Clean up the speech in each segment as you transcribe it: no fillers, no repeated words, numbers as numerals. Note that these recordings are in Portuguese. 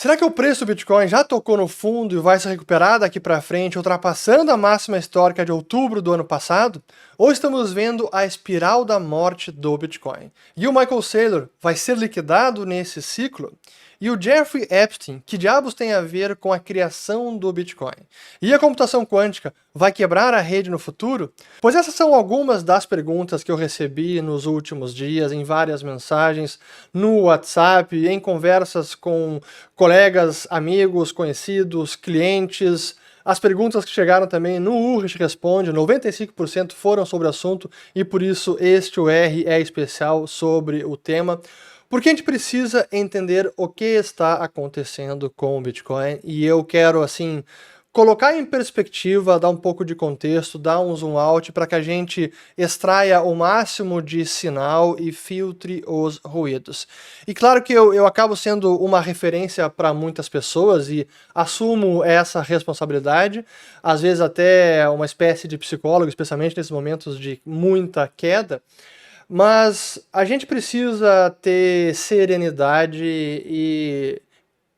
Será que o preço do Bitcoin já tocou no fundo e vai se recuperar daqui para frente, ultrapassando a máxima histórica de outubro do ano passado? Ou estamos vendo a espiral da morte do Bitcoin? E o Michael Saylor vai ser liquidado nesse ciclo? E o Jeffrey Epstein, que diabos tem a ver com a criação do Bitcoin? E a computação quântica vai quebrar a rede no futuro? Pois essas são algumas das perguntas que eu recebi nos últimos dias, em várias mensagens, no WhatsApp, em conversas com colegas, amigos, conhecidos, clientes. As perguntas que chegaram também no Urich Responde, 95% foram sobre o assunto e por isso este UR é especial sobre o tema. Porque a gente precisa entender o que está acontecendo com o Bitcoin e eu quero, assim, colocar em perspectiva, dar um pouco de contexto, dar um zoom out para que a gente extraia o máximo de sinal e filtre os ruídos. E claro que eu acabo sendo uma referência para muitas pessoas e assumo essa responsabilidade, às vezes até uma espécie de psicólogo, especialmente nesses momentos de muita queda. Mas a gente precisa ter serenidade e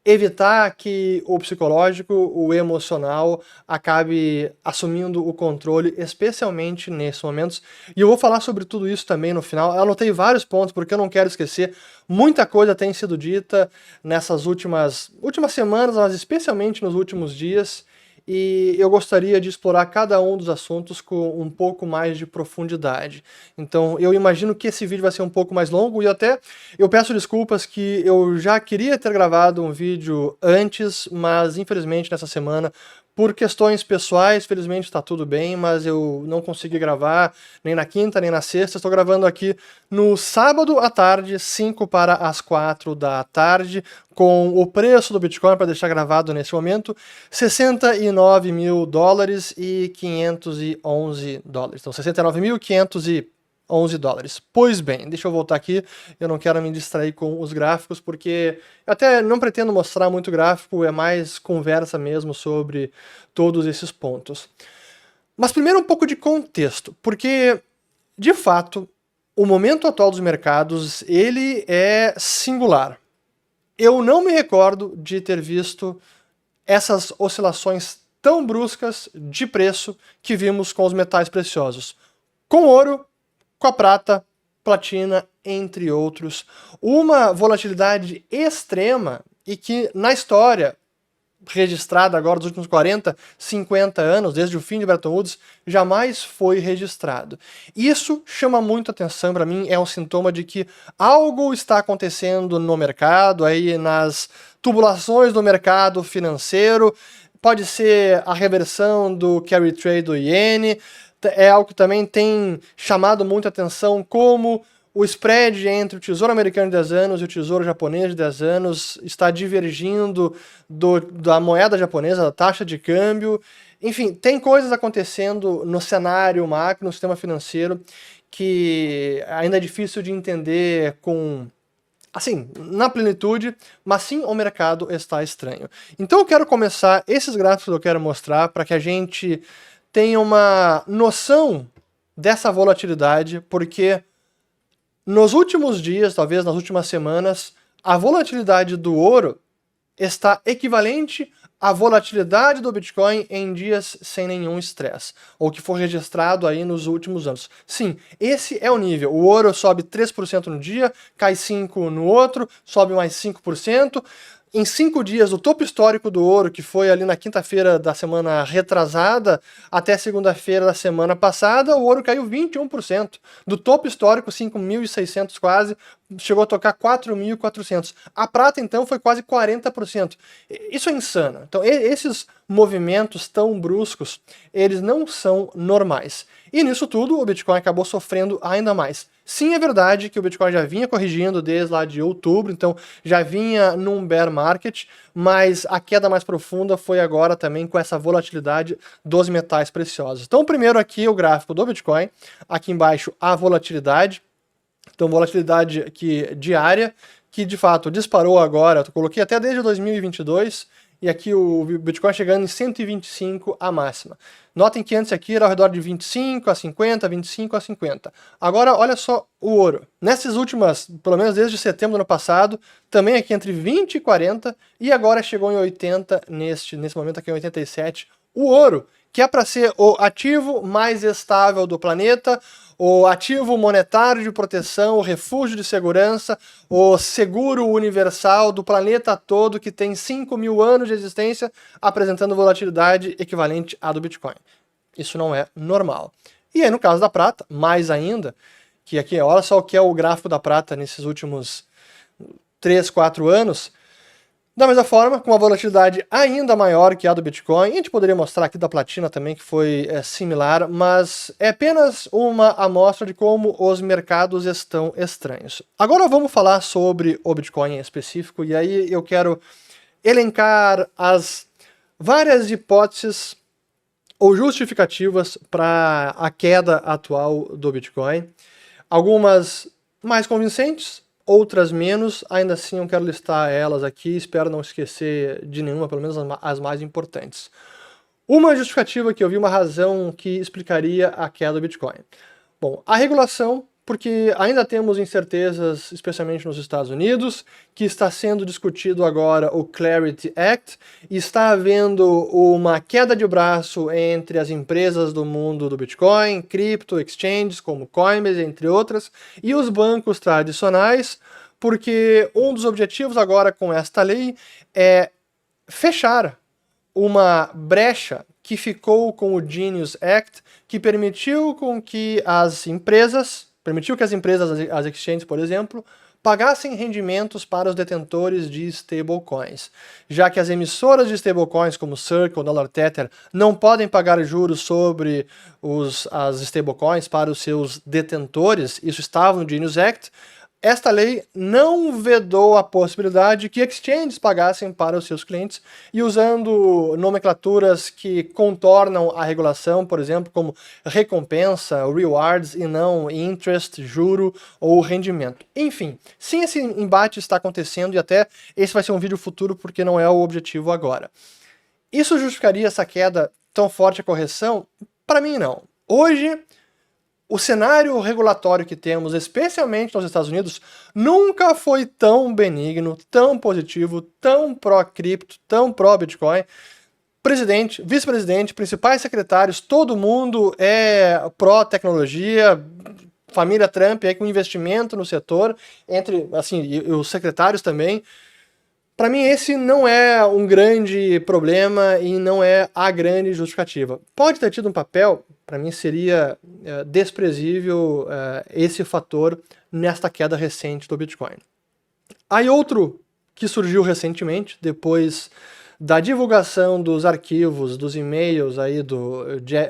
evitar que o psicológico, o emocional, acabe assumindo o controle, especialmente nesses momentos. E eu vou falar sobre tudo isso também no final. Eu anotei vários pontos, porque eu não quero esquecer. Muita coisa tem sido dita nessas últimas semanas, mas especialmente nos últimos dias. E eu gostaria de explorar cada um dos assuntos com um pouco mais de profundidade. Então eu imagino que esse vídeo vai ser um pouco mais longo e até eu peço desculpas que eu já queria ter gravado um vídeo antes, mas infelizmente nessa semana, por questões pessoais, felizmente está tudo bem, mas eu não consegui gravar nem na quinta, nem na sexta. Estou gravando aqui no sábado à tarde, 5 para as 4 da tarde, com o preço do Bitcoin, para deixar gravado nesse momento, $69 mil e 511 dólares. Então, 69.511 dólares. Pois bem, deixa eu voltar aqui, eu não quero me distrair com os gráficos, porque eu até não pretendo mostrar muito gráfico, é mais conversa mesmo sobre todos esses pontos. Mas primeiro um pouco de contexto, porque, de fato, o momento atual dos mercados, ele é singular. Eu não me recordo de ter visto essas oscilações tão bruscas de preço que vimos com os metais preciosos. Com ouro, com a prata, platina, entre outros. Uma volatilidade extrema e que na história registrada agora dos últimos 40, 50 anos, desde o fim de Bretton Woods, jamais foi registrado. Isso chama muito atenção para mim, é um sintoma de que algo está acontecendo no mercado, aí nas tubulações do mercado financeiro, pode ser a reversão do carry trade do iene, é algo que também tem chamado muita atenção, como o spread entre o Tesouro Americano de 10 anos e o Tesouro Japonês de 10 anos está divergindo da moeda japonesa, da taxa de câmbio. Enfim, tem coisas acontecendo no cenário macro, no sistema financeiro, que ainda é difícil de entender assim, na plenitude, mas sim o mercado está estranho. Então eu quero começar, esses gráficos eu quero mostrar para que a gente tenha uma noção dessa volatilidade, porque nos últimos dias, talvez nas últimas semanas, a volatilidade do ouro está equivalente à volatilidade do Bitcoin em dias sem nenhum estresse, ou que for registrado aí nos últimos anos. Sim, esse é o nível. O ouro sobe 3% no dia, cai 5% no outro, sobe mais 5%. Em 5 dias, o topo histórico do ouro, que foi ali na quinta-feira da semana retrasada até segunda-feira da semana passada, o ouro caiu 21%. Do topo histórico, 5.600 quase, chegou a tocar 4.400. A prata, então, foi quase 40%. Isso é insano. Então, esses movimentos tão bruscos, eles não são normais. E nisso tudo, o Bitcoin acabou sofrendo ainda mais. Sim, é verdade que o Bitcoin já vinha corrigindo desde lá de outubro, então já vinha num bear market, mas a queda mais profunda foi agora também com essa volatilidade dos metais preciosos. Então, primeiro aqui o gráfico do Bitcoin, aqui embaixo a volatilidade. Então, volatilidade aqui diária, que de fato disparou agora, eu coloquei até desde 2022, e aqui o Bitcoin chegando em 125 a máxima. Notem que antes aqui era ao redor de 25 a 50, 25 a 50. Agora olha só o ouro. Nessas últimas, pelo menos desde setembro do ano passado, também aqui entre 20 e 40, e agora chegou em 80, nesse momento aqui em 87, o ouro, que é para ser o ativo mais estável do planeta, o ativo monetário de proteção, o refúgio de segurança, o seguro universal do planeta todo, que tem 5.000 anos de existência, apresentando volatilidade equivalente à do Bitcoin. Isso não é normal. E aí, no caso da prata, mais ainda, que aqui, olha só o que é o gráfico da prata nesses últimos 3, 4 anos, da mesma forma, com uma volatilidade ainda maior que a do Bitcoin, e a gente poderia mostrar aqui da platina também, que foi similar, mas é apenas uma amostra de como os mercados estão estranhos. Agora vamos falar sobre o Bitcoin em específico, e aí eu quero elencar as várias hipóteses ou justificativas para a queda atual do Bitcoin. Algumas mais convincentes, outras menos, ainda assim eu quero listar elas aqui, espero não esquecer de nenhuma, pelo menos as mais importantes. Uma justificativa que eu vi, uma razão que explicaria a queda do Bitcoin. Bom, a regulação, porque ainda temos incertezas, especialmente nos Estados Unidos, que está sendo discutido agora o Clarity Act, e está havendo uma queda de braço entre as empresas do mundo do Bitcoin, cripto, exchanges como Coinbase, entre outras, e os bancos tradicionais, porque um dos objetivos agora com esta lei é fechar uma brecha que ficou com o Genius Act, que permitiu que as empresas, as exchanges, por exemplo, pagassem rendimentos para os detentores de stablecoins, já que as emissoras de stablecoins como Circle, Dollar Tether, não podem pagar juros sobre as stablecoins para os seus detentores, isso estava no Genius Act. Esta lei não vedou a possibilidade que exchanges pagassem para os seus clientes, e usando nomenclaturas que contornam a regulação, por exemplo, como recompensa, rewards, e não interest, juro ou rendimento. Enfim, sim, esse embate está acontecendo, e até esse vai ser um vídeo futuro porque não é o objetivo agora. Isso justificaria essa queda tão forte, a correção? Para mim, não. Hoje, o cenário regulatório que temos, especialmente nos Estados Unidos, nunca foi tão benigno, tão positivo, tão pró-cripto, tão pró-Bitcoin. Presidente, vice-presidente, principais secretários, todo mundo é pró-tecnologia, família Trump aí com investimento no setor, entre assim, e os secretários também. Para mim, esse não é um grande problema e não é a grande justificativa. Pode ter tido um papel, para mim seria desprezível esse fator nesta queda recente do Bitcoin. Aí outro que surgiu recentemente, depois da divulgação dos arquivos, dos e-mails aí do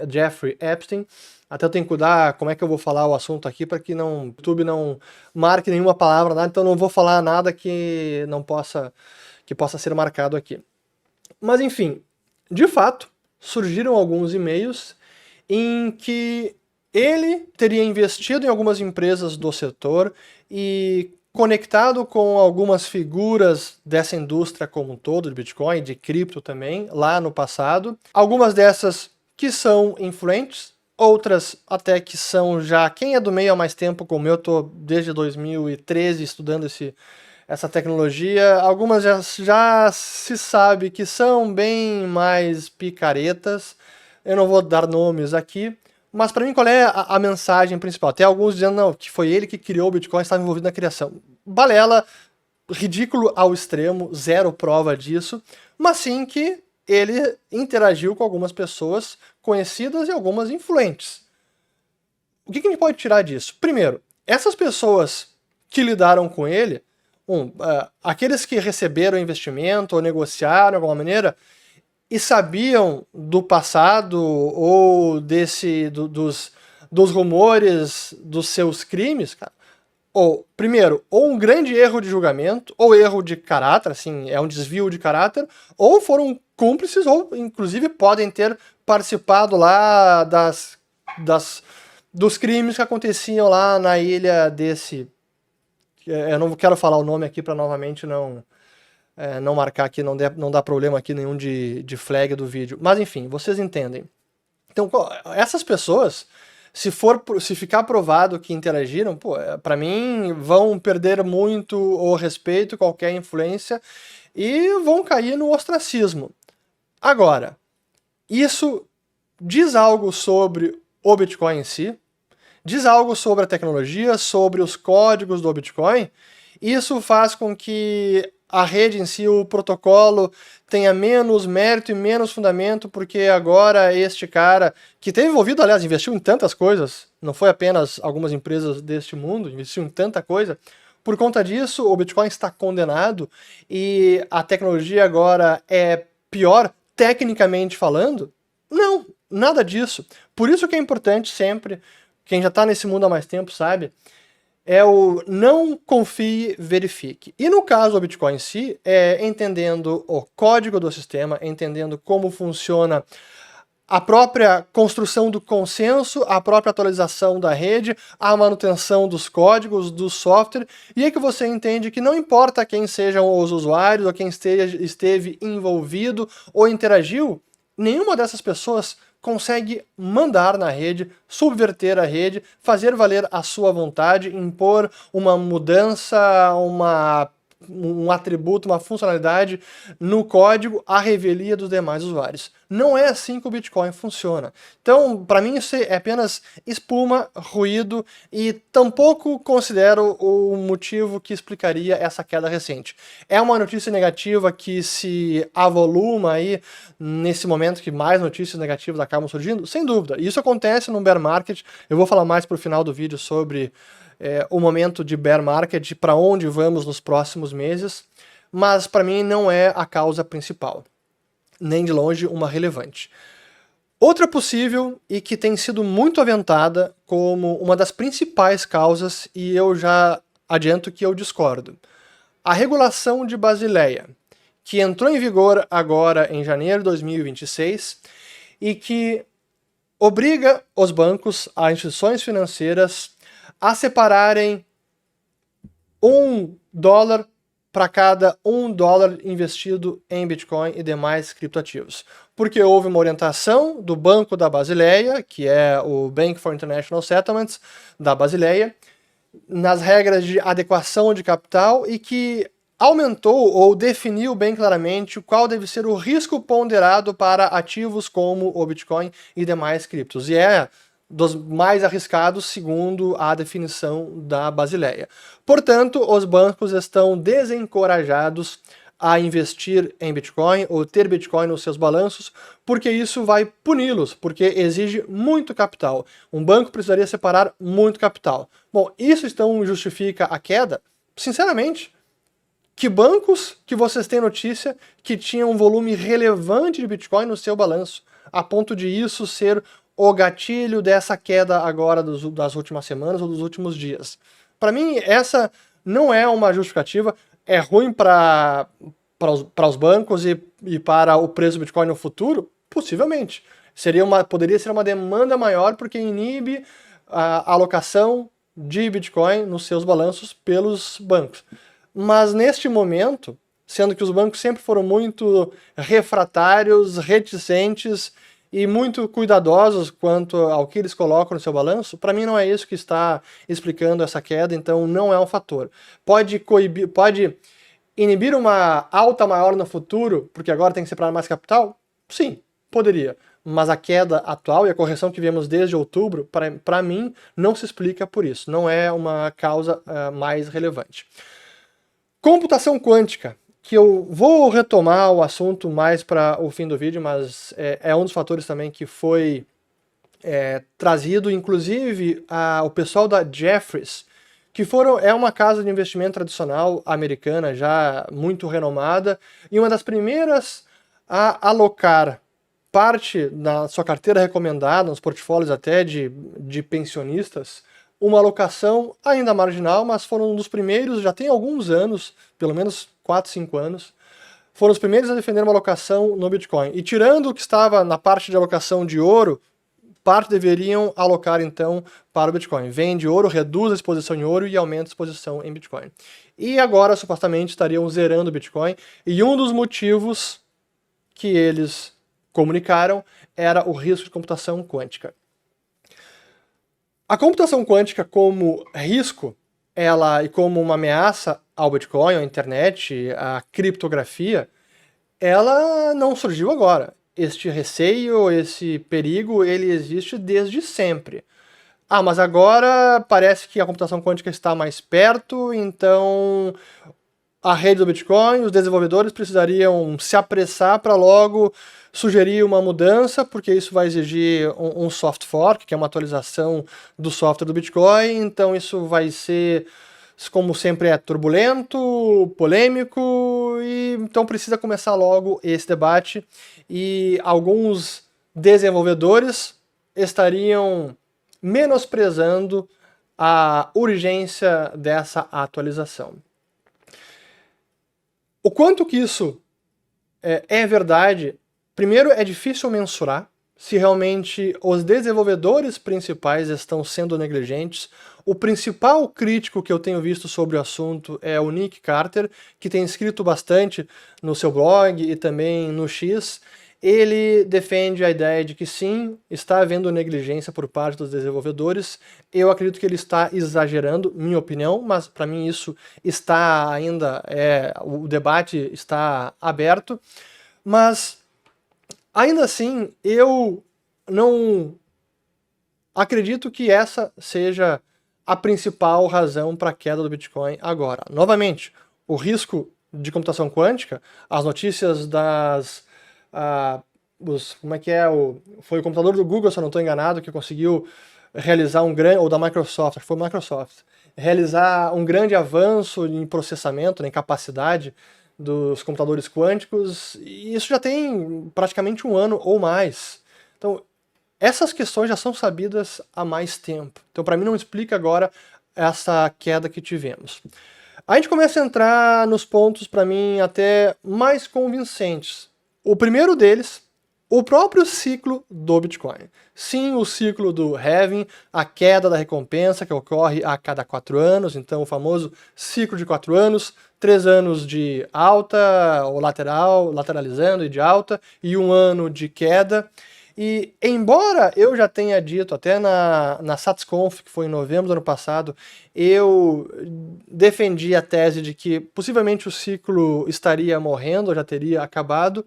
Jeffrey Epstein. Até eu tenho que cuidar como é que eu vou falar o assunto aqui para que o YouTube não marque nenhuma palavra, nada, então não vou falar nada que possa ser marcado aqui. Mas enfim, de fato, surgiram alguns e-mails em que ele teria investido em algumas empresas do setor e conectado com algumas figuras dessa indústria como um todo, de Bitcoin, de cripto também, lá no passado. Algumas dessas que são influentes, outras até que são já... Quem é do meio há mais tempo, como eu, estou desde 2013 estudando essa tecnologia, algumas já se sabe que são bem mais picaretas. Eu não vou dar nomes aqui, mas para mim qual é a mensagem principal? Tem alguns dizendo não, que foi ele que criou o Bitcoin, estava envolvido na criação. Balela, ridículo ao extremo, zero prova disso, mas sim que ele interagiu com algumas pessoas conhecidas e algumas influentes. O que a gente pode tirar disso? Primeiro, essas pessoas que lidaram com ele, aqueles que receberam investimento ou negociaram de alguma maneira e sabiam do passado ou dos rumores dos seus crimes, cara, primeiro, ou um grande erro de julgamento, ou erro de caráter, assim, é um desvio de caráter, ou foram cúmplices, ou inclusive podem ter participado lá dos crimes que aconteciam lá na ilha desse... Eu não quero falar o nome aqui para novamente não não marcar aqui, não dá problema aqui nenhum de flag do vídeo. Mas enfim, vocês entendem. Então, essas pessoas, se ficar provado que interagiram, para mim, vão perder muito o respeito, qualquer influência, e vão cair no ostracismo. Agora, isso diz algo sobre o Bitcoin em si, diz algo sobre a tecnologia, sobre os códigos do Bitcoin. Isso faz com que a rede em si, o protocolo, tenha menos mérito e menos fundamento, porque agora este cara, que teve envolvido, aliás, investiu em tantas coisas, não foi apenas algumas empresas deste mundo, investiu em tanta coisa, por conta disso o Bitcoin está condenado e a tecnologia agora é pior, tecnicamente falando? Não, nada disso. Por isso que é importante sempre, quem já está nesse mundo há mais tempo sabe, é o não confie, verifique. E no caso do Bitcoin em si, entendendo o código do sistema, entendendo como funciona a própria construção do consenso, a própria atualização da rede, a manutenção dos códigos, do software, e é que você entende que não importa quem sejam os usuários, ou quem esteve envolvido ou interagiu, nenhuma dessas pessoas consegue mandar na rede, subverter a rede, fazer valer a sua vontade, impor uma mudança, um atributo, uma funcionalidade no código à revelia dos demais usuários. Não é assim que o Bitcoin funciona. Então, para mim, isso é apenas espuma, ruído, e tampouco considero o motivo que explicaria essa queda recente. É uma notícia negativa que se avoluma aí nesse momento que mais notícias negativas acabam surgindo? Sem dúvida. Isso acontece no bear market. Eu vou falar mais pro final do vídeo sobre o momento de bear market, para onde vamos nos próximos meses, mas para mim não é a causa principal, nem de longe uma relevante. Outra possível e que tem sido muito aventada como uma das principais causas, e eu já adianto que eu discordo, a regulação de Basileia, que entrou em vigor agora em janeiro de 2026 e que obriga os bancos, as instituições financeiras, a separarem $1 para cada $1 investido em Bitcoin e demais criptoativos. Porque houve uma orientação do Banco da Basileia, que é o Bank for International Settlements da Basileia, nas regras de adequação de capital e que aumentou ou definiu bem claramente qual deve ser o risco ponderado para ativos como o Bitcoin e demais criptos. E é dos mais arriscados segundo a definição da Basileia. Portanto, os bancos estão desencorajados a investir em Bitcoin ou ter Bitcoin nos seus balanços, porque isso vai puni-los, porque exige muito capital. Um banco precisaria separar muito capital. Bom, isso então justifica a queda? Sinceramente, que bancos que vocês têm notícia que tinham um volume relevante de Bitcoin no seu balanço, a ponto de isso ser o gatilho dessa queda agora das últimas semanas ou dos últimos dias? Para mim, essa não é uma justificativa. É ruim para os bancos e para o preço do Bitcoin no futuro? Possivelmente. Poderia ser uma demanda maior porque inibe a alocação de Bitcoin nos seus balanços pelos bancos. Mas neste momento, sendo que os bancos sempre foram muito refratários, reticentes e muito cuidadosos quanto ao que eles colocam no seu balanço, para mim não é isso que está explicando essa queda, então não é um fator. Pode inibir uma alta maior no futuro, porque agora tem que separar mais capital? Sim, poderia. Mas a queda atual e a correção que vemos desde outubro, para mim, não se explica por isso. Não é uma causa mais relevante. Computação quântica, que eu vou retomar o assunto mais para o fim do vídeo, mas é um dos fatores também que foi trazido, inclusive o pessoal da Jefferies, que é uma casa de investimento tradicional americana, já muito renomada, e uma das primeiras a alocar parte da sua carteira recomendada, nos portfólios até de pensionistas, uma alocação ainda marginal, mas foram um dos primeiros, já tem alguns anos, pelo menos 4, 5 anos, foram os primeiros a defender uma alocação no Bitcoin. E tirando o que estava na parte de alocação de ouro, parte deveriam alocar então para o Bitcoin. Vende ouro, reduz a exposição em ouro e aumenta a exposição em Bitcoin. E agora, supostamente, estariam zerando o Bitcoin, e um dos motivos que eles comunicaram era o risco de computação quântica. A computação quântica como risco, ela e como uma ameaça ao Bitcoin, à internet, à criptografia, ela não surgiu agora. Este receio, esse perigo, ele existe desde sempre. Ah, mas agora parece que a computação quântica está mais perto, então a rede do Bitcoin, os desenvolvedores precisariam se apressar para logo sugerir uma mudança, porque isso vai exigir um soft fork, que é uma atualização do software do Bitcoin, então isso vai ser, como sempre, turbulento, polêmico, e então precisa começar logo esse debate, e alguns desenvolvedores estariam menosprezando a urgência dessa atualização. O quanto que isso é verdade, primeiro é difícil mensurar se realmente os desenvolvedores principais estão sendo negligentes. O principal crítico que eu tenho visto sobre o assunto é o Nick Carter, que tem escrito bastante no seu blog e também no X. Ele defende a ideia de que sim, está havendo negligência por parte dos desenvolvedores. Eu acredito que ele está exagerando, minha opinião, mas para mim isso está ainda, o debate está aberto. Mas, ainda assim, eu não acredito que essa seja a principal razão para a queda do Bitcoin agora. Novamente, o risco de computação quântica, as notícias das... foi o computador do Google, se eu não estou enganado, que conseguiu realizar um grande, ou da Microsoft, acho que foi a Microsoft, realizar um grande avanço em processamento, em capacidade dos computadores quânticos, e isso já tem praticamente um ano ou mais. Então, essas questões já são sabidas há mais tempo. Então, para mim, não explica agora essa queda que tivemos. A gente começa a entrar nos pontos, para mim, até mais convincentes. O primeiro deles, o próprio ciclo do Bitcoin. Sim, o ciclo do halving, a queda da recompensa que ocorre a cada 4 anos, então o famoso ciclo de 4 anos, 3 anos de alta, ou lateralizando e de alta, e 1 ano de queda. E embora eu já tenha dito, até na SatsConf, que foi em novembro do ano passado, eu defendi a tese de que possivelmente o ciclo estaria morrendo, ou já teria acabado,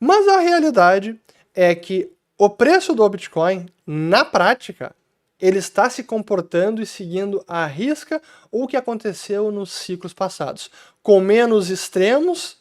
mas a realidade é que o preço do Bitcoin, na prática, ele está se comportando e seguindo à risca o que aconteceu nos ciclos passados. Com menos extremos,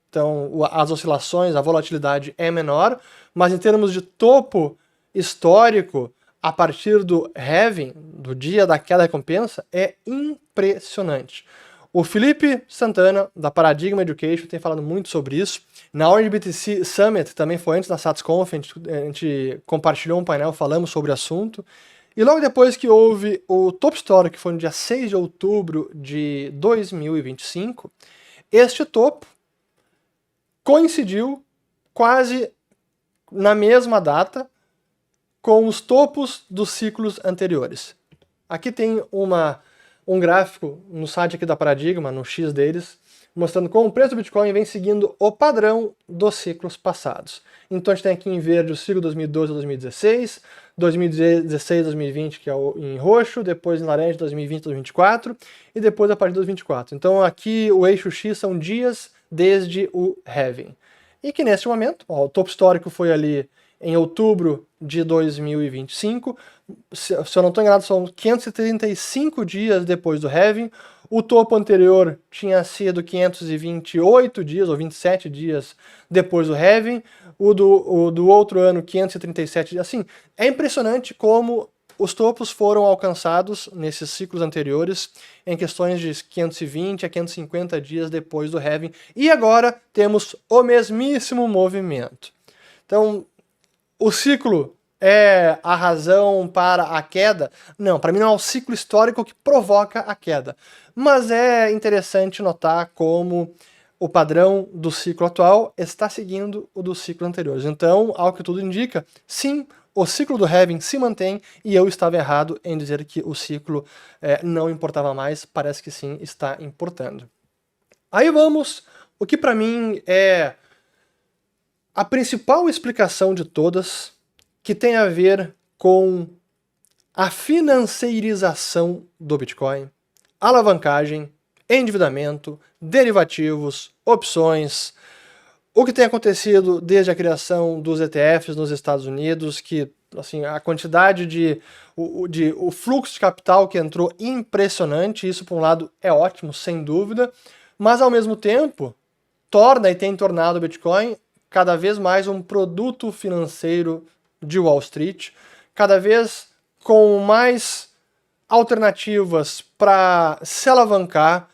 então as oscilações, a volatilidade é menor, mas em termos de topo histórico, a partir do halving, do dia da queda da recompensa, é impressionante. O Felipe Santana, da Paradigm Education, tem falado muito sobre isso. Na Orange BTC Summit, também foi antes da SatsConf, a gente compartilhou um painel, falamos sobre o assunto. E logo depois que houve o Top Story, que foi no dia 6 de outubro de 2025, este topo coincidiu quase na mesma data com os topos dos ciclos anteriores. Aqui tem um gráfico no site aqui da Paradigma, no X deles, mostrando como o preço do Bitcoin vem seguindo o padrão dos ciclos passados. Então a gente tem aqui em verde o ciclo 2012 a 2016, 2016 a 2020, que é em roxo, depois em laranja 2020 a 2024, e depois a partir de 2024. Então aqui o eixo X são dias desde o halving. E que neste momento, o topo histórico foi ali em outubro de 2025, se eu não estou enganado, são 535 dias depois do halving. O topo anterior tinha sido 528 dias, ou 27 dias depois do halving. O do outro ano, 537 dias. Assim, é impressionante como os topos foram alcançados nesses ciclos anteriores em questões de 520 a 550 dias depois do halving. E agora temos o mesmíssimo movimento. Então, o ciclo é a razão para a queda? Não, para mim não é o ciclo histórico que provoca a queda. Mas é interessante notar como o padrão do ciclo atual está seguindo o dos ciclos anteriores. Então, ao que tudo indica, sim, o ciclo do halving se mantém e eu estava errado em dizer que o ciclo não importava mais, parece que sim, está importando. Aí vamos, o que para mim é a principal explicação de todas, que tem a ver com a financeirização do Bitcoin, alavancagem, endividamento, derivativos, opções, o que tem acontecido desde a criação dos ETFs nos Estados Unidos, que assim, a quantidade o fluxo de capital que entrou impressionante, isso por um lado é ótimo, sem dúvida, mas ao mesmo tempo torna e tem tornado o Bitcoin cada vez mais um produto financeiro de Wall Street, cada vez com mais alternativas para se alavancar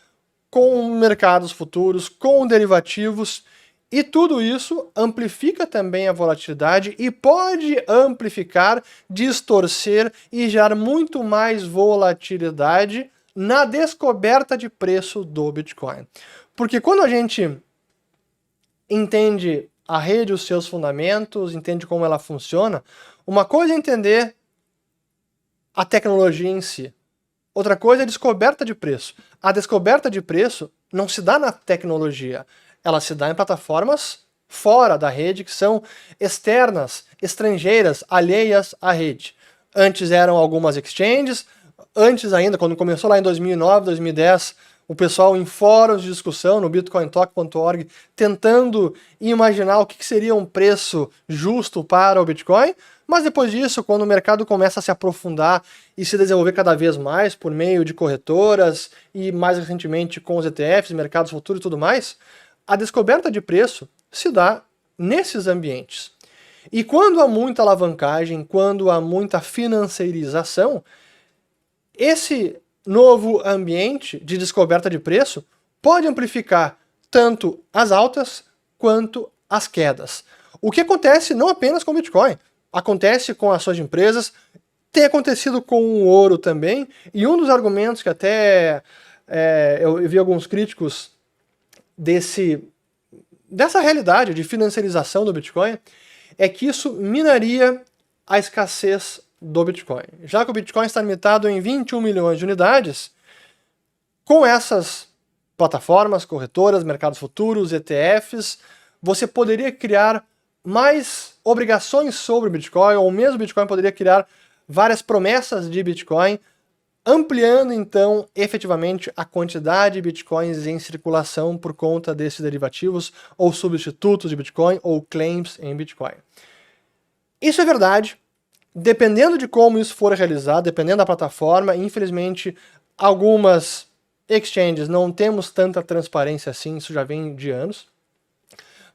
com mercados futuros, com derivativos, e tudo isso amplifica também a volatilidade e pode amplificar, distorcer e gerar muito mais volatilidade na descoberta de preço do Bitcoin. Porque quando a gente entende a rede, os seus fundamentos, entende como ela funciona, uma coisa é entender a tecnologia em si. Outra coisa é a descoberta de preço. A descoberta de preço não se dá na tecnologia, ela se dá em plataformas fora da rede, que são externas, estrangeiras, alheias à rede. Antes eram algumas exchanges, antes ainda, quando começou lá em 2009, 2010, o pessoal em fóruns de discussão, no bitcointalk.org, tentando imaginar o que seria um preço justo para o Bitcoin, mas depois disso, quando o mercado começa a se aprofundar e se desenvolver cada vez mais por meio de corretoras e mais recentemente com os ETFs, mercados futuros e tudo mais, a descoberta de preço se dá nesses ambientes. E quando há muita alavancagem, quando há muita financeirização, esse novo ambiente de descoberta de preço pode amplificar tanto as altas quanto as quedas. O que acontece não apenas com o Bitcoin, acontece com ações de empresas, tem acontecido com o ouro também, e um dos argumentos que até eu vi alguns críticos dessa realidade de financiarização do Bitcoin é que isso minaria a escassez do Bitcoin. Já que o Bitcoin está limitado em 21 milhões de unidades, com essas plataformas, corretoras, mercados futuros, ETFs, você poderia criar mais obrigações sobre o Bitcoin, ou mesmo o Bitcoin poderia criar várias promessas de Bitcoin, ampliando então efetivamente a quantidade de Bitcoins em circulação por conta desses derivativos, ou substitutos de Bitcoin, ou claims em Bitcoin. Isso é verdade. Dependendo de como isso for realizado, dependendo da plataforma, infelizmente algumas exchanges não temos tanta transparência assim, isso já vem de anos.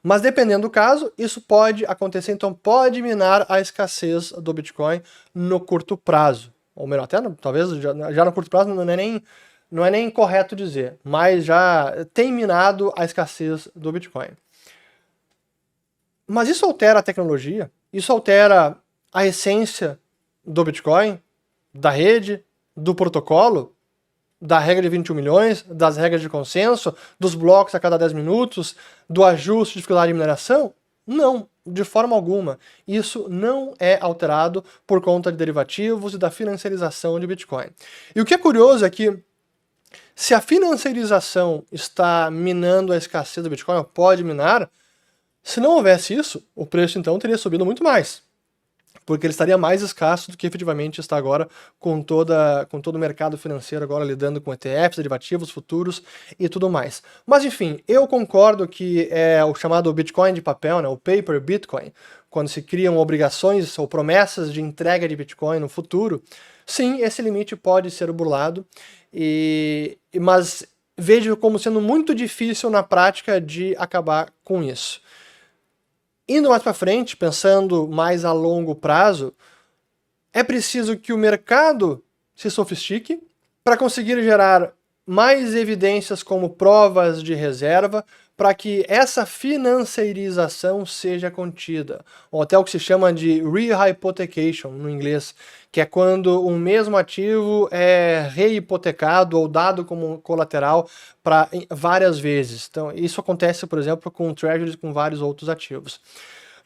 Mas dependendo do caso, isso pode acontecer, então pode minar a escassez do Bitcoin no curto prazo. Ou melhor, até talvez já no curto prazo não é nem correto dizer, mas já tem minado a escassez do Bitcoin. Mas isso altera a tecnologia, isso altera a essência do Bitcoin, da rede, do protocolo, da regra de 21 milhões, das regras de consenso, dos blocos a cada 10 minutos, do ajuste de dificuldade de mineração? Não, de forma alguma. Isso não é alterado por conta de derivativos e da financiarização de Bitcoin. E o que é curioso é que, se a financiarização está minando a escassez do Bitcoin, ou pode minar, se não houvesse isso, o preço então teria subido muito mais, porque ele estaria mais escasso do que efetivamente está agora, com todo o mercado financeiro agora lidando com ETFs, derivativos, futuros e tudo mais. Mas enfim, eu concordo que é o chamado Bitcoin de papel, né, o paper Bitcoin, quando se criam obrigações ou promessas de entrega de Bitcoin no futuro, sim, esse limite pode ser burlado, mas vejo como sendo muito difícil na prática de acabar com isso. Indo mais para frente, pensando mais a longo prazo, é preciso que o mercado se sofistique para conseguir gerar mais evidências como provas de reserva para que essa financiarização seja contida, ou até o que se chama de rehypothecation no inglês, que é quando um mesmo ativo é reipotecado ou dado como colateral para várias vezes. Então, isso acontece, por exemplo, com treasuries, com vários outros ativos.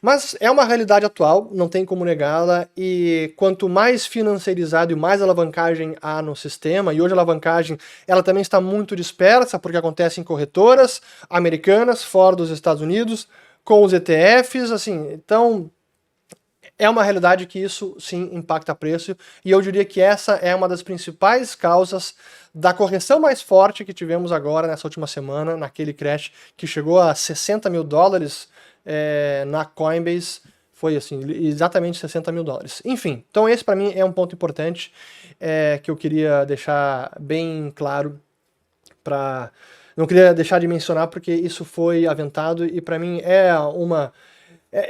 Mas é uma realidade atual, não tem como negá-la, e quanto mais financiarizado e mais alavancagem há no sistema, e hoje a alavancagem ela também está muito dispersa, porque acontece em corretoras americanas, fora dos Estados Unidos, com os ETFs, assim, então é uma realidade que isso sim impacta preço, e eu diria que essa é uma das principais causas da correção mais forte que tivemos agora nessa última semana, naquele crash que chegou a 60 mil dólares na Coinbase, foi assim, exatamente 60 mil dólares. Enfim, então esse para mim é um ponto importante que eu queria deixar bem claro não queria deixar de mencionar porque isso foi aventado e para mim é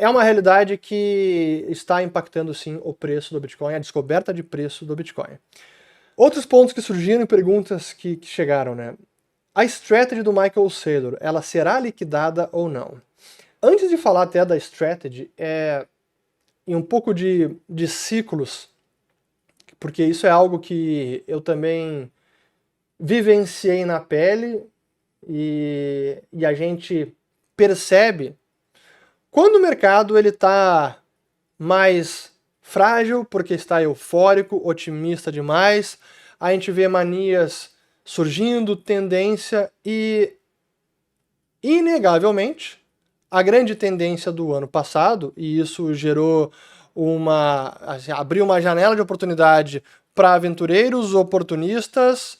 uma realidade que está impactando sim o preço do Bitcoin, a descoberta de preço do Bitcoin. Outros pontos que surgiram e perguntas que chegaram, né? A strategy do Michael Saylor, ela será liquidada ou não? Antes de falar até da strategy, e um pouco de ciclos, porque isso é algo que eu também vivenciei na pele e a gente percebe quando o mercado ele está mais frágil, porque está eufórico, otimista demais, a gente vê manias surgindo, tendência e, inegavelmente, a grande tendência do ano passado, e isso gerou abriu uma janela de oportunidade para aventureiros, oportunistas,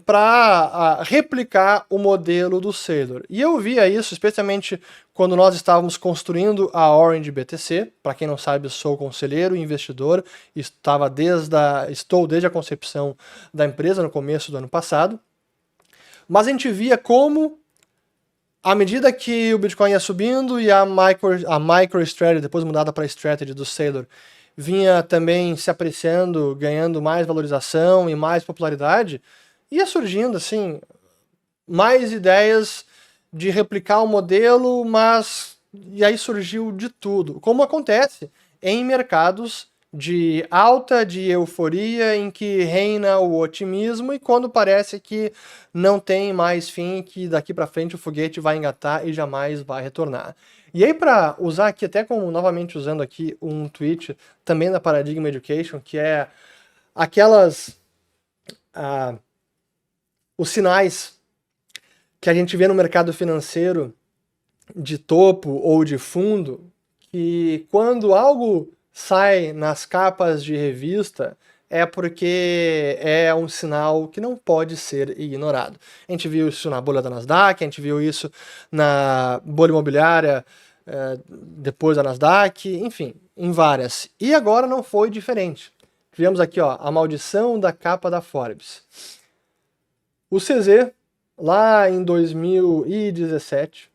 para replicar o modelo do Saylor. E eu via isso especialmente quando nós estávamos construindo a Orange BTC. Para quem não sabe, eu sou conselheiro e investidor, estou desde a concepção da empresa no começo do ano passado. Mas a gente via como, à medida que o Bitcoin ia subindo e a MicroStrategy, depois mudada para a Strategy do Saylor, vinha também se apreciando, ganhando mais valorização e mais popularidade, ia surgindo, assim, mais ideias de replicar o modelo, e aí surgiu de tudo. Como acontece em mercados de alta, de euforia, em que reina o otimismo e quando parece que não tem mais fim, que daqui para frente o foguete vai engatar e jamais vai retornar. E aí, para usar aqui, até como novamente usando aqui um tweet também da Paradigm Education, que é os sinais que a gente vê no mercado financeiro de topo ou de fundo, que quando algo sai nas capas de revista é porque é um sinal que não pode ser ignorado. A gente viu isso na bolha da Nasdaq, a gente viu isso na bolha imobiliária depois da Nasdaq, enfim, em várias. E agora não foi diferente. Tivemos aqui a maldição da capa da Forbes. O CZ, lá em 2017.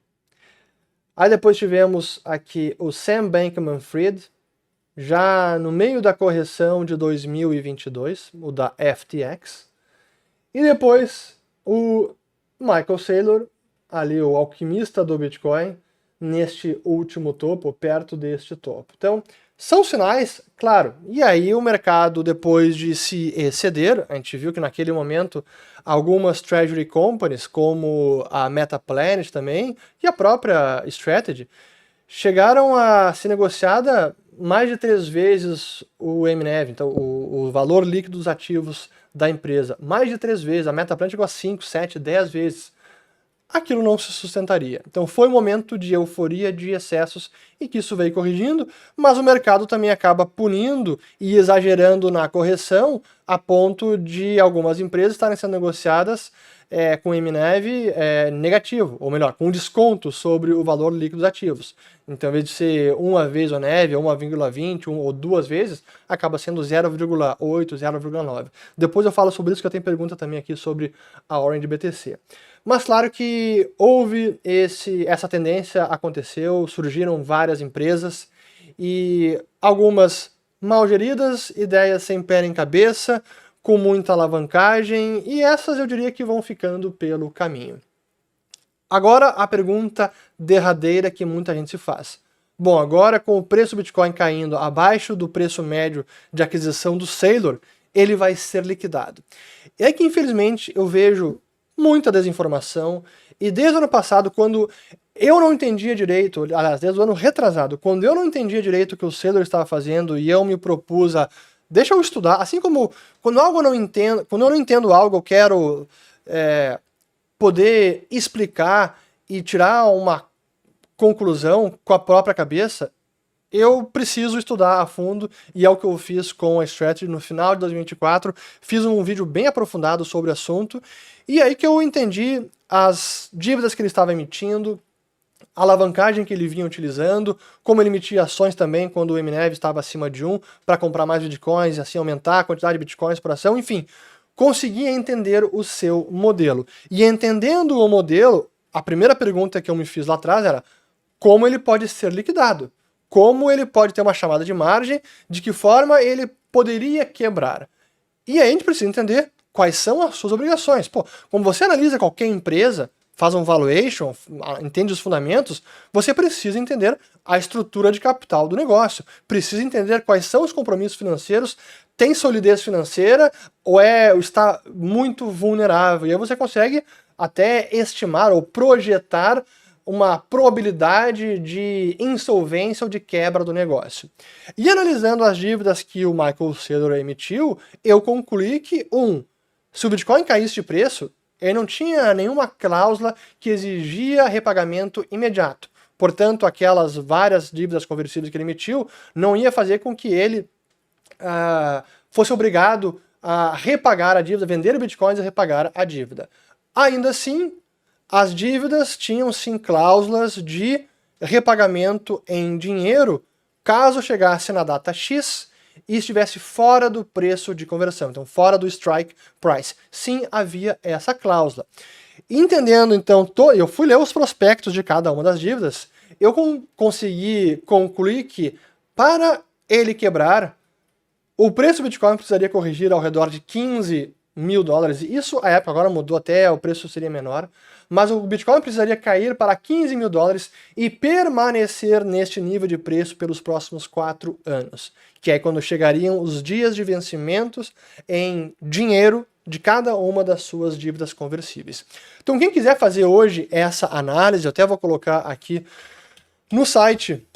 Aí depois tivemos aqui o Sam Bankman-Fried, já no meio da correção de 2022, o da FTX. E depois o Michael Saylor, ali o alquimista do Bitcoin, neste último topo, perto deste topo. Então, são sinais, claro. E aí o mercado, depois de se exceder, a gente viu que naquele momento algumas treasury companies, como a Metaplanet também, e a própria Strategy, chegaram a ser negociada mais de 3 vezes o MNEV, então o valor líquido dos ativos da empresa. Mais de 3 vezes. A Metaplanet chegou a 5, 7, 10 vezes. Aquilo não se sustentaria. Então foi um momento de euforia, de excessos, e que isso veio corrigindo, mas o mercado também acaba punindo e exagerando na correção, a ponto de algumas empresas estarem sendo negociadas com MNEV negativo, ou melhor, com desconto sobre o valor líquido dos ativos. Então, em vez de ser uma vez o NEV, ou 1,20, ou 2 vezes, acaba sendo 0,8, 0,9. Depois eu falo sobre isso, que eu tenho pergunta também aqui sobre a Orange BTC. Mas claro que houve essa tendência, aconteceu, surgiram várias empresas e algumas mal geridas, ideias sem pé nem cabeça, com muita alavancagem, e essas eu diria que vão ficando pelo caminho. Agora a pergunta derradeira que muita gente se faz. Bom, agora com o preço do Bitcoin caindo abaixo do preço médio de aquisição do Saylor, ele vai ser liquidado. É que infelizmente eu vejo muita desinformação, e desde o ano passado, quando Eu não entendia direito, aliás, desde o ano retrasado, quando eu não entendia direito o que o Saylor estava fazendo e eu me propus a, deixa eu estudar, assim como quando eu não entendo algo, eu quero poder explicar e tirar uma conclusão com a própria cabeça, eu preciso estudar a fundo, e é o que eu fiz com a Strategy no final de 2024, fiz um vídeo bem aprofundado sobre o assunto, e aí que eu entendi as dívidas que ele estava emitindo, a alavancagem que ele vinha utilizando, como ele emitia ações também quando o MNEV estava acima de 1, para comprar mais bitcoins e assim aumentar a quantidade de bitcoins por ação, enfim, conseguia entender o seu modelo. E entendendo o modelo, a primeira pergunta que eu me fiz lá atrás era como ele pode ser liquidado? Como ele pode ter uma chamada de margem? De que forma ele poderia quebrar? E aí a gente precisa entender quais são as suas obrigações. Pô, como você analisa qualquer empresa, faz um valuation, entende os fundamentos, você precisa entender a estrutura de capital do negócio, precisa entender quais são os compromissos financeiros, tem solidez financeira ou está muito vulnerável. E aí você consegue até estimar ou projetar uma probabilidade de insolvência ou de quebra do negócio. E analisando as dívidas que o Michael Saylor emitiu, eu concluí que, se o Bitcoin caísse de preço, ele não tinha nenhuma cláusula que exigia repagamento imediato. Portanto, aquelas várias dívidas conversíveis que ele emitiu não ia fazer com que ele fosse obrigado a repagar a dívida, vender bitcoins e repagar a dívida. Ainda assim, as dívidas tinham sim cláusulas de repagamento em dinheiro caso chegasse na data X e estivesse fora do preço de conversão, então fora do strike price. Sim, havia essa cláusula. Entendendo então, eu fui ler os prospectos de cada uma das dívidas, eu consegui concluir que para ele quebrar, o preço do Bitcoin precisaria corrigir ao redor de 15 mil dólares. Isso, a época agora mudou até, o preço seria menor. Mas o Bitcoin precisaria cair para 15 mil dólares e permanecer neste nível de preço pelos próximos 4 anos. Que é quando chegariam os dias de vencimentos em dinheiro de cada uma das suas dívidas conversíveis. Então quem quiser fazer hoje essa análise, eu até vou colocar aqui no site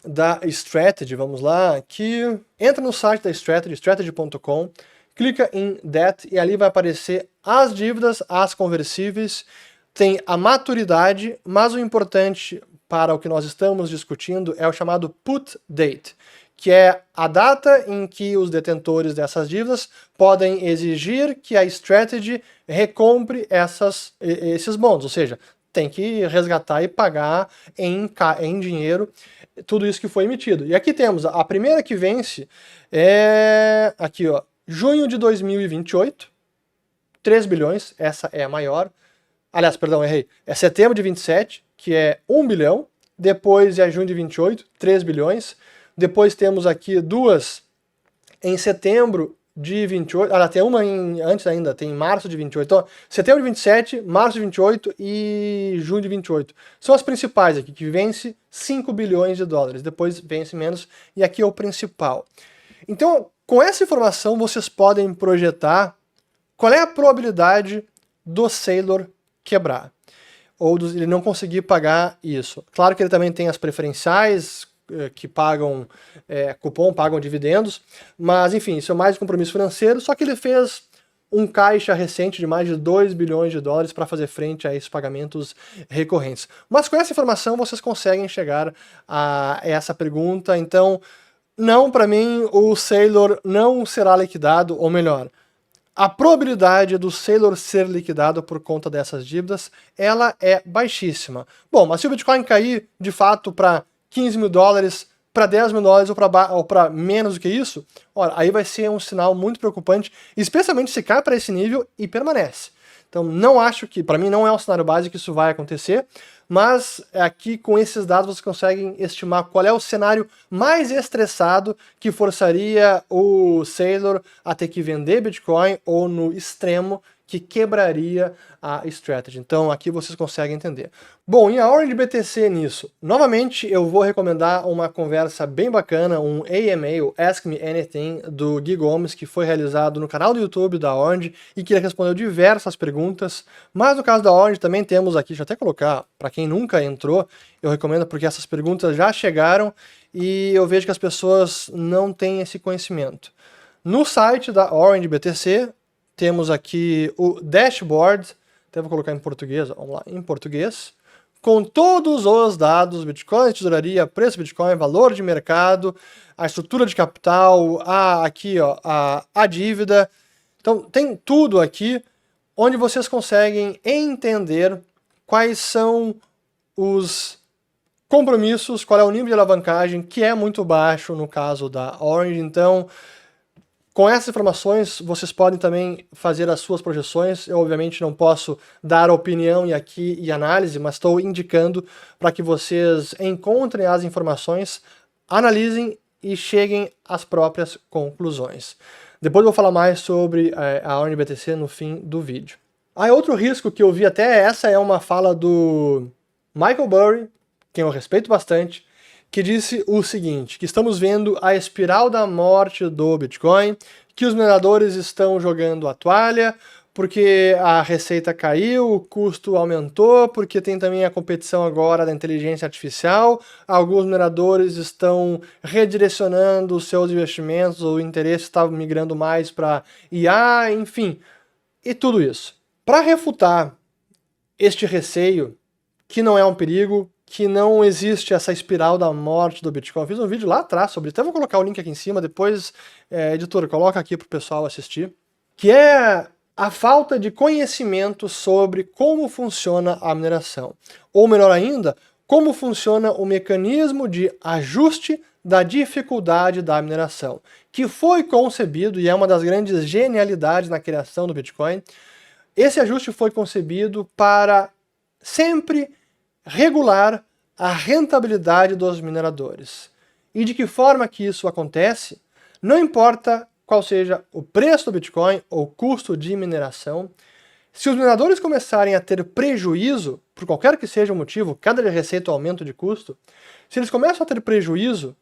da Strategy, vamos lá, aqui, entra no site da Strategy, strategy.com, clica em Debt e ali vai aparecer as dívidas, as conversíveis, tem a maturidade, mas o importante para o que nós estamos discutindo é o chamado Put Date, que é a data em que os detentores dessas dívidas podem exigir que a Strategy recompre esses bons, ou seja, tem que resgatar e pagar em dinheiro tudo isso que foi emitido. E aqui temos, a primeira que vence é aqui, ó, junho de 2028, 3 bilhões, essa é a maior. Aliás, perdão, errei. É setembro de 27, que é 1 bilhão. Depois é junho de 28, 3 bilhões. Depois temos aqui duas em setembro de 28. Tem uma antes ainda, tem em março de 28. Então, setembro de 27, março de 28 e junho de 28. São as principais aqui, que vence 5 bilhões de dólares. Depois vence menos, e aqui é o principal. Então, com essa informação, vocês podem projetar qual é a probabilidade do Saylor quebrar, ou ele não conseguir pagar isso. Claro que ele também tem as preferenciais, que pagam cupom, pagam dividendos, mas enfim, isso é mais compromisso financeiro, só que ele fez um caixa recente de mais de 2 bilhões de dólares para fazer frente a esses pagamentos recorrentes. Mas com essa informação vocês conseguem chegar a essa pergunta, então não, para mim, o Saylor não será liquidado, ou melhor, a probabilidade do Saylor ser liquidado por conta dessas dívidas, ela é baixíssima. Bom, mas se o Bitcoin cair, de fato, para 15 mil dólares, para 10 mil dólares ou para menos do que isso, olha, aí vai ser um sinal muito preocupante, especialmente se cai para esse nível e permanece. Então, não acho que, para mim, não é um cenário básico que isso vai acontecer, mas aqui com esses dados vocês conseguem estimar qual é o cenário mais estressado que forçaria o Saylor a ter que vender Bitcoin, ou no extremo, que quebraria a strategy. Então aqui vocês conseguem entender. Bom, e a Orange BTC nisso? Novamente eu vou recomendar uma conversa bem bacana, um AMA, o Ask Me Anything, do Gui Gomes, que foi realizado no canal do YouTube da Orange e que ele respondeu diversas perguntas. Mas no caso da Orange também temos aqui, deixa eu até colocar, para quem nunca entrou, eu recomendo porque essas perguntas já chegaram e eu vejo que as pessoas não têm esse conhecimento. No site da Orange BTC, temos aqui o dashboard, até vou colocar em português, vamos lá, em português, com todos os dados, Bitcoin, tesouraria, preço do Bitcoin, valor de mercado, a estrutura de capital, aqui ó, a dívida. Então tem tudo aqui, onde vocês conseguem entender quais são os compromissos, qual é o nível de alavancagem, que é muito baixo no caso da Orange. Então, com essas informações, vocês podem também fazer as suas projeções. Eu, obviamente, não posso dar opinião e análise, mas estou indicando para que vocês encontrem as informações, analisem e cheguem às próprias conclusões. Depois eu vou falar mais sobre a Orange BTC no fim do vídeo. Outro risco que eu vi até, essa é uma fala do Michael Burry, quem eu respeito bastante, que disse o seguinte, que estamos vendo a espiral da morte do Bitcoin, que os mineradores estão jogando a toalha, porque a receita caiu, o custo aumentou, porque tem também a competição agora da inteligência artificial, alguns mineradores estão redirecionando os seus investimentos, o interesse está migrando mais para IA, enfim, e tudo isso. Para refutar este receio, que não é um perigo, que não existe essa espiral da morte do Bitcoin. Eu fiz um vídeo lá atrás sobre isso, até vou colocar o link aqui em cima, depois, editor, coloca aqui para o pessoal assistir, que é a falta de conhecimento sobre como funciona a mineração. Ou melhor ainda, como funciona o mecanismo de ajuste da dificuldade da mineração, que foi concebido, e é uma das grandes genialidades na criação do Bitcoin, esse ajuste foi concebido para sempre regular a rentabilidade dos mineradores. E de que forma que isso acontece? Não importa qual seja o preço do Bitcoin ou custo de mineração, se os mineradores começarem a ter prejuízo, por qualquer que seja o motivo, queda de receita ou aumento de custo, se eles começam a ter prejuízo,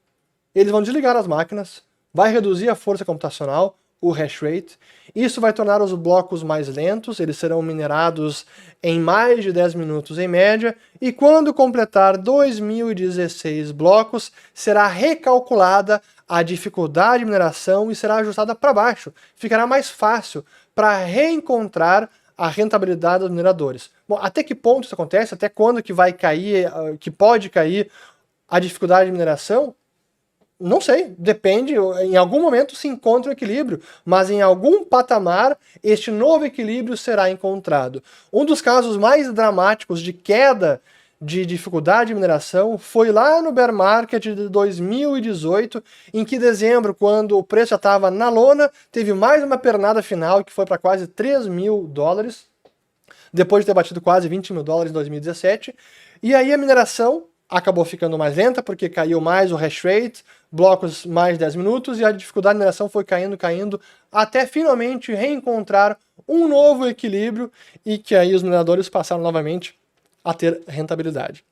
eles vão desligar as máquinas, vai reduzir a força computacional, o hash rate. Isso vai tornar os blocos mais lentos, eles serão minerados em mais de 10 minutos em média, e quando completar 2016 blocos, será recalculada a dificuldade de mineração e será ajustada para baixo. Ficará mais fácil para reencontrar a rentabilidade dos mineradores. Bom, até que ponto isso acontece? Até quando que vai cair, que pode cair a dificuldade de mineração? Não sei, depende, em algum momento se encontra o equilíbrio, mas em algum patamar este novo equilíbrio será encontrado. Um dos casos mais dramáticos de queda de dificuldade de mineração foi lá no bear market de 2018, em que em dezembro, quando o preço já estava na lona, teve mais uma pernada final que foi para quase 3 mil dólares, depois de ter batido quase 20 mil dólares em 2017, e aí a mineração acabou ficando mais lenta, porque caiu mais o hash rate, blocos mais de 10 minutos, e a dificuldade de mineração foi caindo, até finalmente reencontrar um novo equilíbrio, e que aí os mineradores passaram novamente a ter rentabilidade.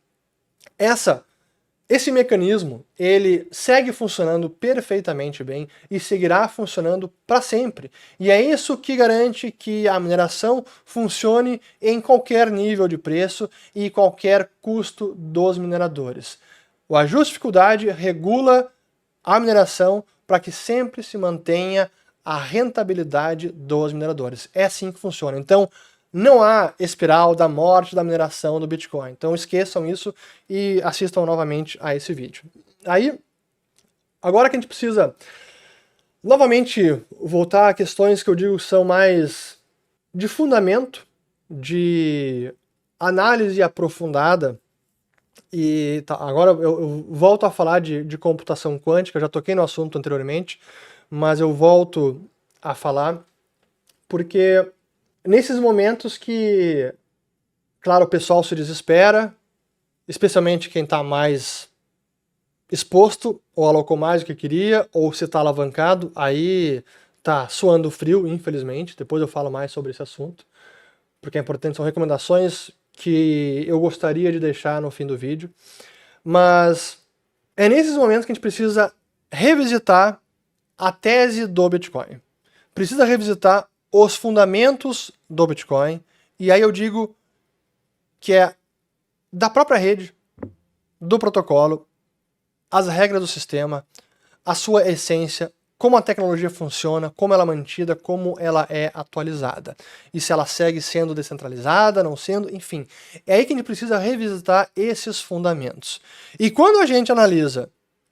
Esse mecanismo, ele segue funcionando perfeitamente bem e seguirá funcionando para sempre. E é isso que garante que a mineração funcione em qualquer nível de preço e qualquer custo dos mineradores. O ajuste de dificuldade regula a mineração para que sempre se mantenha a rentabilidade dos mineradores. É assim que funciona. Então, não há espiral da morte da mineração do Bitcoin. Então esqueçam isso e assistam novamente a esse vídeo. Aí, agora que a gente precisa novamente voltar a questões que eu digo são mais de fundamento, de análise aprofundada, e tá, agora eu volto a falar de computação quântica, eu já toquei no assunto anteriormente, mas eu volto a falar porque nesses momentos que, claro, o pessoal se desespera, especialmente quem está mais exposto, ou alocou mais do que queria, ou se está alavancado, aí tá suando frio, infelizmente. Depois eu falo mais sobre esse assunto, porque é importante, são recomendações que eu gostaria de deixar no fim do vídeo. Mas é nesses momentos que a gente precisa revisitar a tese do Bitcoin. Precisa revisitar os fundamentos do Bitcoin, e aí eu digo que é da própria rede, do protocolo, as regras do sistema, a sua essência, como a tecnologia funciona, como ela é mantida, como ela é atualizada. E se ela segue sendo descentralizada, não sendo, enfim. É aí que a gente precisa revisitar esses fundamentos. E quando a gente analisa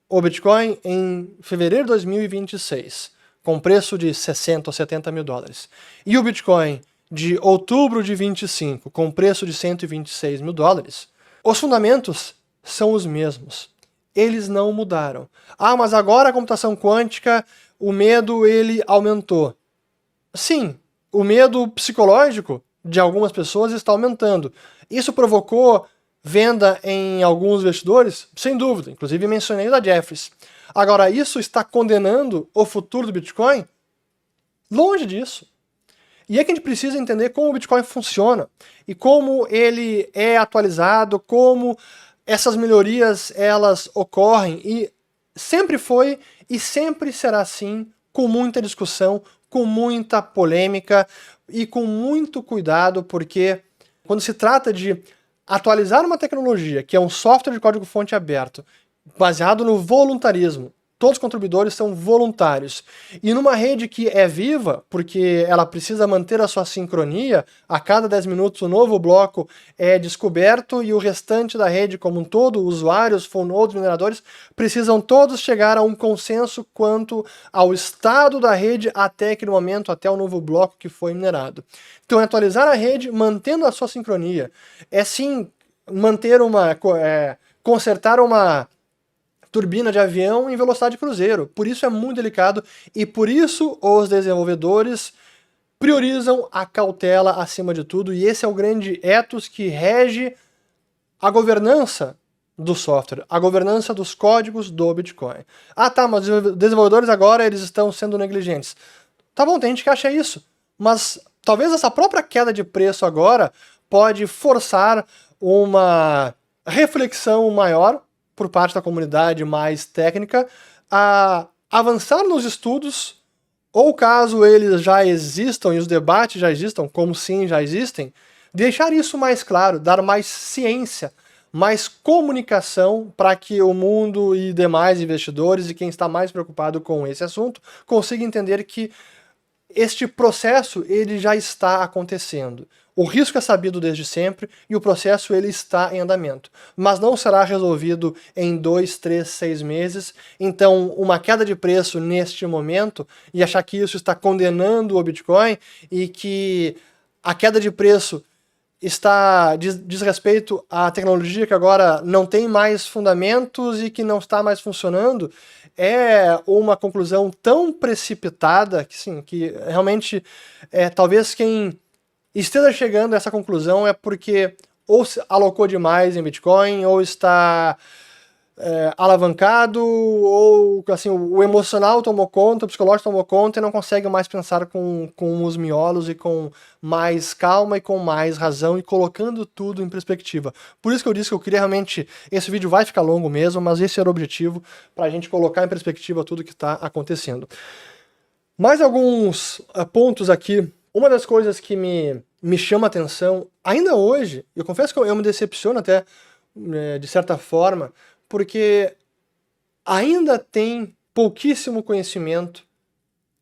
o Bitcoin em fevereiro de 2026, com preço de 60 ou 70 mil dólares, e o Bitcoin de outubro de 25, com preço de 126 mil dólares, os fundamentos são os mesmos. Eles não mudaram. Ah, mas agora a computação quântica, o medo ele aumentou. Sim, o medo psicológico de algumas pessoas está aumentando. Isso provocou venda em alguns investidores? Sem dúvida, inclusive mencionei o da Jefferies. Agora, isso está condenando o futuro do Bitcoin? Longe disso. E é que a gente precisa entender como o Bitcoin funciona e como ele é atualizado, como essas melhorias elas ocorrem, e sempre foi e sempre será assim, com muita discussão, com muita polêmica e com muito cuidado, porque quando se trata de atualizar uma tecnologia, que é um software de código-fonte aberto, baseado no voluntarismo, todos os contribuidores são voluntários. E numa rede que é viva, porque ela precisa manter a sua sincronia, a cada 10 minutos um novo bloco é descoberto e o restante da rede como um todo, usuários, nodes, mineradores, precisam todos chegar a um consenso quanto ao estado da rede até aquele momento, até o novo bloco que foi minerado. Então é atualizar a rede mantendo a sua sincronia. É sim manter consertar uma turbina de avião em velocidade cruzeiro. Por isso é muito delicado e por isso os desenvolvedores priorizam a cautela acima de tudo, e esse é o grande ethos que rege a governança do software, a governança dos códigos do Bitcoin. Ah tá, mas os desenvolvedores agora eles estão sendo negligentes. Tá bom, tem gente que acha isso, mas talvez essa própria queda de preço agora pode forçar uma reflexão maior por parte da comunidade mais técnica, a avançar nos estudos, ou caso eles já existam e os debates já existam, como sim já existem, deixar isso mais claro, dar mais ciência, mais comunicação para que o mundo e demais investidores e quem está mais preocupado com esse assunto consiga entender que este processo ele já está acontecendo. O risco é sabido desde sempre e o processo ele está em andamento, mas não será resolvido em 2, 3, 6 meses. Então, uma queda de preço neste momento e achar que isso está condenando o Bitcoin e que a queda de preço diz respeito à tecnologia que agora não tem mais fundamentos e que não está mais funcionando, é uma conclusão tão precipitada que, sim, que realmente talvez quem esteja chegando a essa conclusão é porque ou se alocou demais em Bitcoin, ou está alavancado, ou assim, o emocional tomou conta, o psicológico tomou conta e não consegue mais pensar com os miolos e com mais calma e com mais razão e colocando tudo em perspectiva. Por isso que eu disse que eu queria realmente, esse vídeo vai ficar longo mesmo, mas esse era o objetivo, para a gente colocar em perspectiva tudo que está acontecendo. Mais alguns pontos aqui. Uma das coisas que me chama a atenção, ainda hoje, eu confesso que eu me decepciono até, de certa forma, porque ainda tem pouquíssimo conhecimento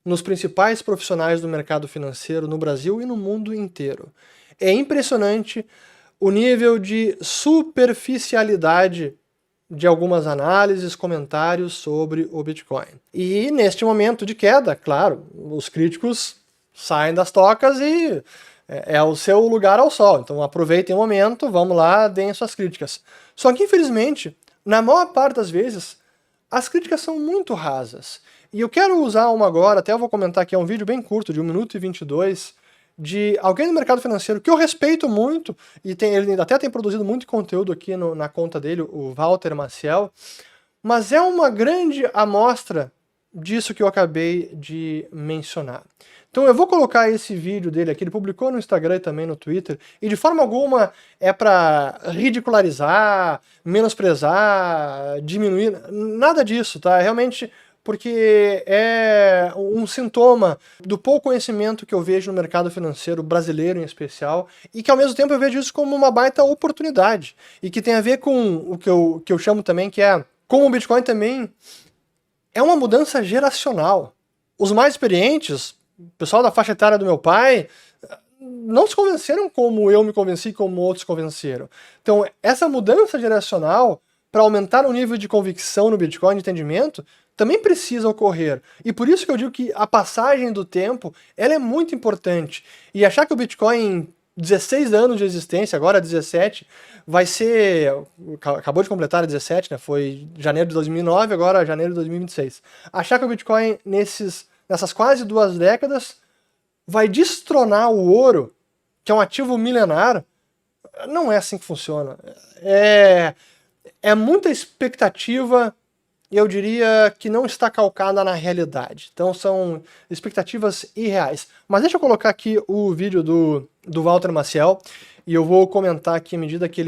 nos principais profissionais do mercado financeiro no Brasil e no mundo inteiro. É impressionante o nível de superficialidade de algumas análises, comentários sobre o Bitcoin. E neste momento de queda, claro, os críticos saem das tocas e é o seu lugar ao sol. Então aproveitem o momento, vamos lá, deem suas críticas. Só que infelizmente, na maior parte das vezes, as críticas são muito rasas. E eu quero usar uma agora, até eu vou comentar aqui, é um vídeo bem curto, de 1 minuto e 22, de alguém do mercado financeiro que eu respeito muito, e ele até tem produzido muito conteúdo aqui na conta dele, o Walter Maciel, mas é uma grande amostra disso que eu acabei de mencionar. Então eu vou colocar esse vídeo dele aqui, ele publicou no Instagram e também no Twitter, e de forma alguma é para ridicularizar, menosprezar, diminuir, nada disso, tá? É realmente porque é um sintoma do pouco conhecimento que eu vejo no mercado financeiro brasileiro em especial, e que ao mesmo tempo eu vejo isso como uma baita oportunidade, e que tem a ver com o que eu chamo também, que é como o Bitcoin também é uma mudança geracional. Os mais experientes, o pessoal da faixa etária do meu pai, não se convenceram como eu me convenci, como outros convenceram. Então, essa mudança geracional, para aumentar o nível de convicção no Bitcoin, de entendimento, também precisa ocorrer. E por isso que eu digo que a passagem do tempo, ela é muito importante. E achar que o Bitcoin, 16 anos de existência, agora 17, vai ser... Acabou de completar 17, né? Foi janeiro de 2009, agora janeiro de 2026. Achar que o Bitcoin, nessas quase 2 décadas, vai destronar o ouro, que é um ativo milenar, não é assim que funciona. É muita expectativa, e eu diria que não está calcada na realidade. Então são expectativas irreais. Mas deixa eu colocar aqui o vídeo do Walter Maciel, e eu vou comentar aqui à medida que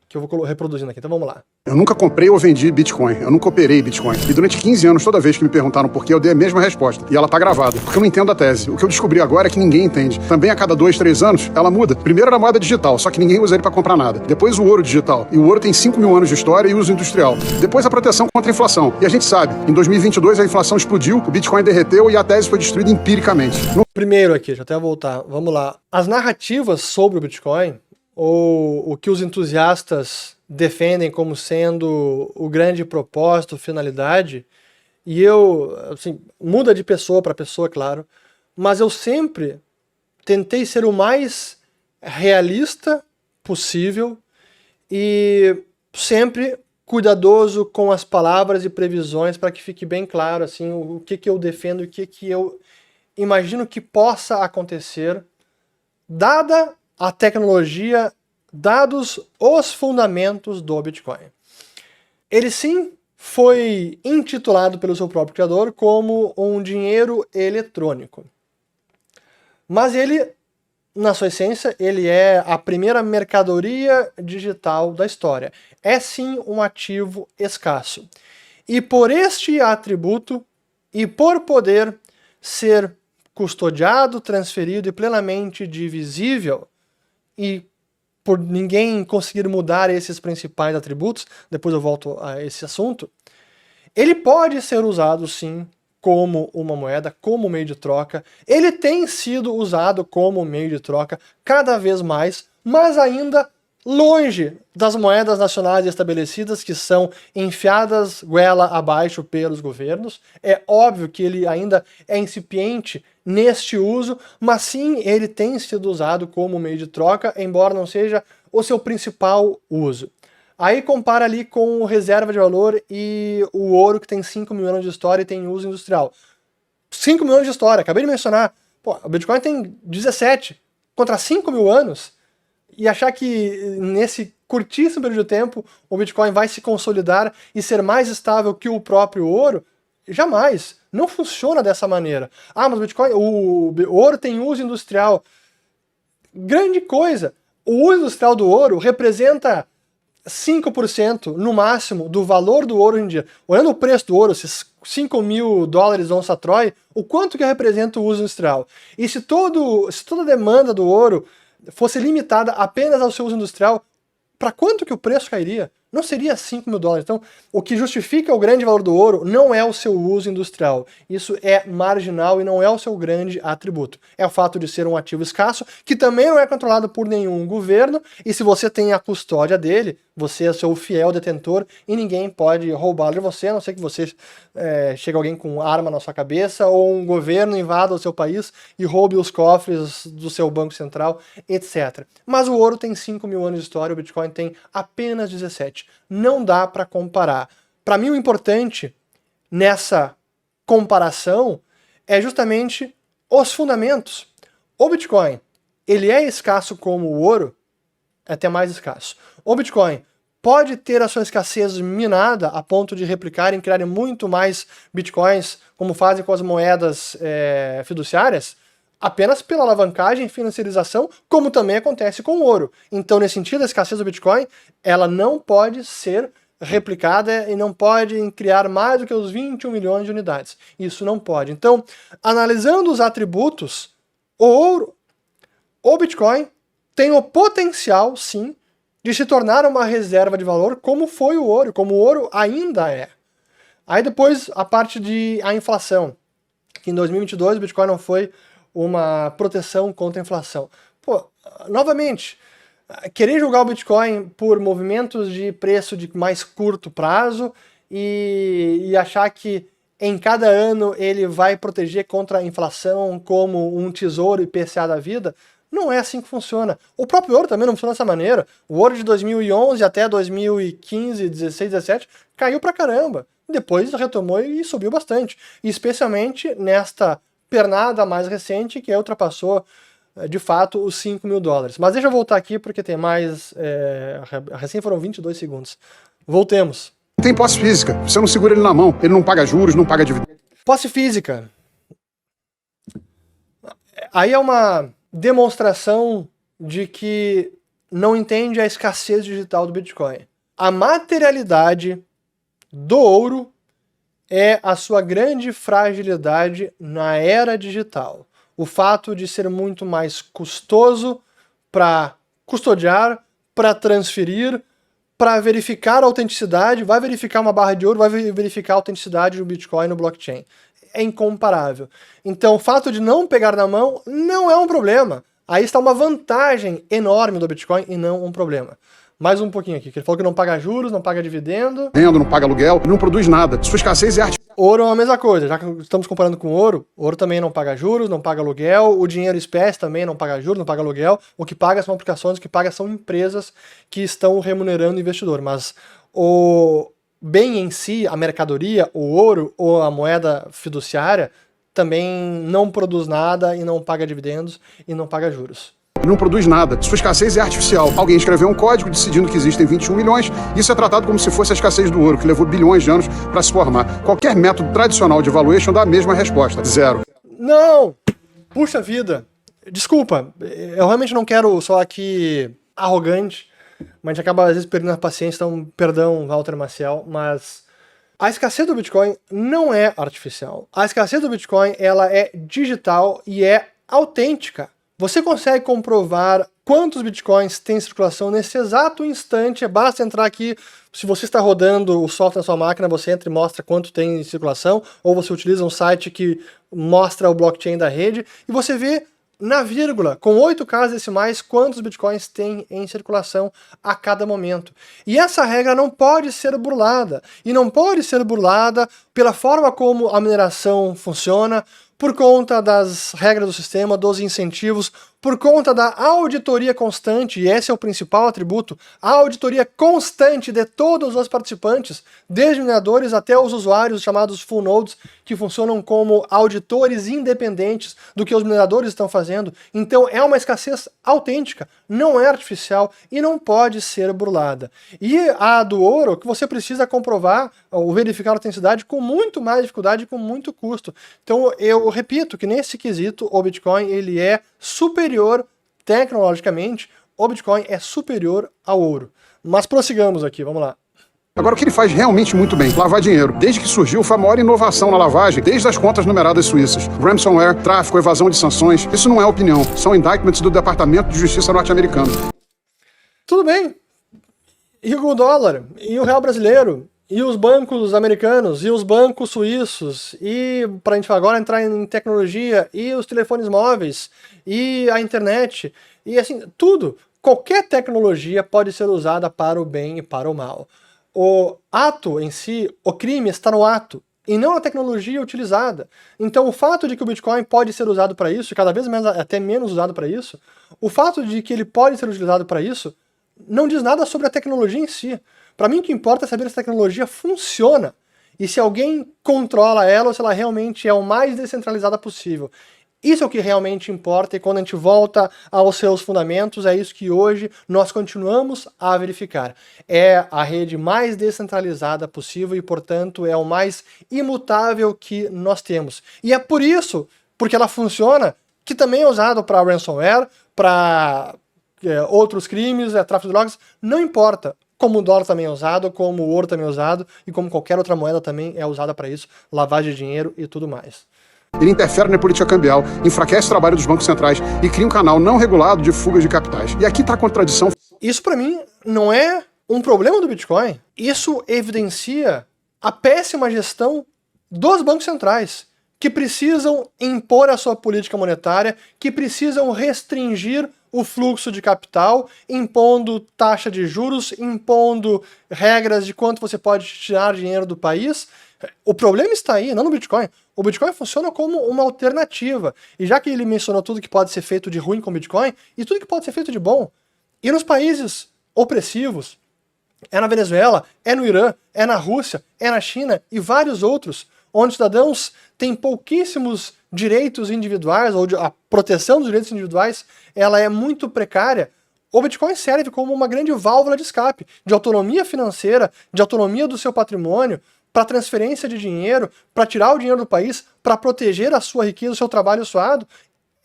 que eu vou reproduzindo aqui. Então vamos lá. Eu nunca comprei ou vendi Bitcoin, eu nunca operei Bitcoin. E durante 15 anos, toda vez que me perguntaram por que, eu dei a mesma resposta. E ela tá gravada, porque eu não entendo a tese. O que eu descobri agora é que ninguém entende. Também a cada 2, 3 anos, ela muda. Primeiro era a moeda digital, só que ninguém usa ele pra comprar nada. Depois o ouro digital. E o ouro tem 5 mil anos de história e uso industrial. Depois a proteção contra a inflação. E a gente sabe, em 2022 a inflação explodiu, o Bitcoin derreteu e a tese foi destruída empiricamente. Primeiro aqui, deixa eu até voltar. Vamos lá. As narrativas sobre o Bitcoin, ou o que os entusiastas defendem como sendo o grande propósito, finalidade, e eu, assim, muda de pessoa para pessoa, claro, mas eu sempre tentei ser o mais realista possível e sempre cuidadoso com as palavras e previsões para que fique bem claro assim, o que eu defendo e o que eu imagino que possa acontecer, dada a tecnologia, dados os fundamentos do Bitcoin. Ele sim foi intitulado pelo seu próprio criador como um dinheiro eletrônico. Mas ele, na sua essência, ele é a primeira mercadoria digital da história. É sim um ativo escasso. E por este atributo, e por poder ser custodiado, transferido e plenamente divisível, e por ninguém conseguir mudar esses principais atributos, depois eu volto a esse assunto, ele pode ser usado sim como uma moeda, como meio de troca. Ele tem sido usado como meio de troca cada vez mais, mas ainda longe das moedas nacionais estabelecidas que são enfiadas goela abaixo pelos governos. É óbvio que ele ainda é incipiente neste uso, mas sim ele tem sido usado como meio de troca, embora não seja o seu principal uso. Aí compara ali com o reserva de valor e o ouro, que tem 5 mil anos de história e tem uso industrial. 5 mil anos de história, acabei de mencionar. Pô, o Bitcoin tem 17 contra 5 mil anos. E achar que nesse curtíssimo período de tempo o Bitcoin vai se consolidar e ser mais estável que o próprio ouro, jamais. Não funciona dessa maneira. Ah, mas o ouro tem uso industrial. Grande coisa. O uso industrial do ouro representa 5% no máximo do valor do ouro hoje em dia. Olhando o preço do ouro, esses 5 mil dólares onça Troy, o quanto que representa o uso industrial? E se toda a demanda do ouro fosse limitada apenas ao seu uso industrial, para quanto que o preço cairia? Não seria 5 mil dólares. Então, o que justifica o grande valor do ouro não é o seu uso industrial. Isso é marginal e não é o seu grande atributo. É o fato de ser um ativo escasso, que também não é controlado por nenhum governo, e se você tem a custódia dele, você é seu fiel detentor e ninguém pode roubá-lo de você, a não ser que você chegue alguém com arma na sua cabeça ou um governo invada o seu país e roube os cofres do seu banco central, etc. Mas o ouro tem 5 mil anos de história, o Bitcoin tem apenas 17. Não dá para comparar. Para mim, o importante nessa comparação é justamente os fundamentos. O Bitcoin, ele é escasso como o ouro, é até mais escasso. O Bitcoin pode ter a sua escassez minada a ponto de replicarem e criarem muito mais bitcoins, como fazem com as moedas fiduciárias, apenas pela alavancagem e financiarização, como também acontece com o ouro. Então, nesse sentido, a escassez do Bitcoin, ela não pode ser replicada e não pode criar mais do que os 21 milhões de unidades. Isso não pode. Então, analisando os atributos, o Bitcoin tem o potencial, sim, de se tornar uma reserva de valor, como foi o ouro, como o ouro ainda é. Aí depois, a parte a inflação, que em 2022 o Bitcoin não foi uma proteção contra a inflação. Pô, novamente, querer julgar o Bitcoin por movimentos de preço de mais curto prazo e achar que em cada ano ele vai proteger contra a inflação como um tesouro IPCA da vida, não é assim que funciona. O próprio ouro também não funciona dessa maneira. O ouro de 2011 até 2015, 16, 17 caiu pra caramba. Depois retomou e subiu bastante. E especialmente nesta pernada mais recente, que ultrapassou de fato os 5 mil dólares. Mas deixa eu voltar aqui porque tem mais... recém foram 22 segundos. Voltemos. Tem posse física. Você não segura ele na mão. Ele não paga juros, não paga dividendos. Posse física. Aí é uma demonstração de que não entende a escassez digital do Bitcoin. A materialidade do ouro é a sua grande fragilidade na era digital. O fato de ser muito mais custoso para custodiar, para transferir, para verificar a autenticidade, vai verificar uma barra de ouro, vai verificar a autenticidade do Bitcoin no blockchain. É incomparável. Então o fato de não pegar na mão não é um problema. Aí está uma vantagem enorme do Bitcoin e não um problema. Mais um pouquinho aqui, que ele falou que não paga juros, não paga dividendo. Não paga aluguel, não produz nada. Sua escassez é artificial. Ouro é a mesma coisa, já que estamos comparando com ouro também não paga juros, não paga aluguel, o dinheiro espécie também não paga juros, não paga aluguel, o que paga são aplicações, o que paga são empresas que estão remunerando o investidor, mas o bem em si, a mercadoria, o ouro ou a moeda fiduciária, também não produz nada e não paga dividendos e não paga juros. Não produz nada. Sua escassez é artificial. Alguém escreveu um código decidindo que existem 21 milhões, isso é tratado como se fosse a escassez do ouro, que levou bilhões de anos para se formar. Qualquer método tradicional de valuation dá a mesma resposta, 0. Não! Puxa vida! Desculpa, eu realmente não quero soar aqui arrogante, mas a gente acaba às vezes perdendo a paciência, então perdão, Walter Maciel, mas a escassez do Bitcoin não é artificial. A escassez do Bitcoin, ela é digital e é autêntica. Você consegue comprovar quantos bitcoins tem em circulação nesse exato instante, basta entrar aqui, se você está rodando o software na sua máquina, você entra e mostra quanto tem em circulação, ou você utiliza um site que mostra o blockchain da rede, e você vê na vírgula, com 8 casas decimais, quantos bitcoins tem em circulação a cada momento. E essa regra não pode ser burlada, e não pode ser burlada pela forma como a mineração funciona, por conta das regras do sistema, dos incentivos, por conta da auditoria constante, e esse é o principal atributo, a auditoria constante de todos os participantes, desde mineradores até os usuários chamados full nodes, que funcionam como auditores independentes do que os mineradores estão fazendo. Então é uma escassez autêntica, não é artificial e não pode ser burlada. E a do ouro, que você precisa comprovar ou verificar a autenticidade com muito mais dificuldade e com muito custo. Então eu repito que nesse quesito o Bitcoin ele é superior tecnologicamente, o Bitcoin é superior ao ouro. Mas prossigamos aqui, vamos lá. Agora, o que ele faz realmente muito bem? Lavar dinheiro. Desde que surgiu, foi a maior inovação na lavagem, desde as contas numeradas suíças. Ransomware, tráfico, evasão de sanções. Isso não é opinião, são indictments do Departamento de Justiça norte-americano. Tudo bem. E o dólar, e o real brasileiro, e os bancos americanos, e os bancos suíços, e para a gente agora entrar em tecnologia, e os telefones móveis, e a internet, e assim, tudo. Qualquer tecnologia pode ser usada para o bem e para o mal. O ato em si, o crime está no ato, e não na tecnologia utilizada. Então o fato de que o Bitcoin pode ser usado para isso, e cada vez menos, até menos usado para isso, o fato de que ele pode ser utilizado para isso, não diz nada sobre a tecnologia em si. Para mim o que importa é saber se a tecnologia funciona, e se alguém controla ela, ou se ela realmente é o mais descentralizada possível. Isso é o que realmente importa, e quando a gente volta aos seus fundamentos, é isso que hoje nós continuamos a verificar. É a rede mais descentralizada possível e, portanto, é o mais imutável que nós temos. E é por isso, porque ela funciona, que também é usado para ransomware, para outros crimes, tráfico de drogas, não importa. Como o dólar também é usado, como o ouro também é usado, e como qualquer outra moeda também é usada para isso, lavagem de dinheiro e tudo mais. Ele interfere na política cambial, enfraquece o trabalho dos bancos centrais e cria um canal não regulado de fugas de capitais. E aqui está a contradição. Isso para mim não é um problema do Bitcoin. Isso evidencia a péssima gestão dos bancos centrais, que precisam impor a sua política monetária, que precisam restringir o fluxo de capital, impondo taxa de juros, impondo regras de quanto você pode tirar dinheiro do país. O problema está aí, não no Bitcoin. O Bitcoin funciona como uma alternativa. E já que ele mencionou tudo que pode ser feito de ruim com o Bitcoin, e tudo que pode ser feito de bom, e nos países opressivos, é na Venezuela, é no Irã, é na Rússia, é na China e vários outros, onde os cidadãos têm pouquíssimos direitos individuais, ou a proteção dos direitos individuais, ela é muito precária. O Bitcoin serve como uma grande válvula de escape, de autonomia financeira, de autonomia do seu patrimônio, para transferência de dinheiro, para tirar o dinheiro do país, para proteger a sua riqueza, o seu trabalho suado.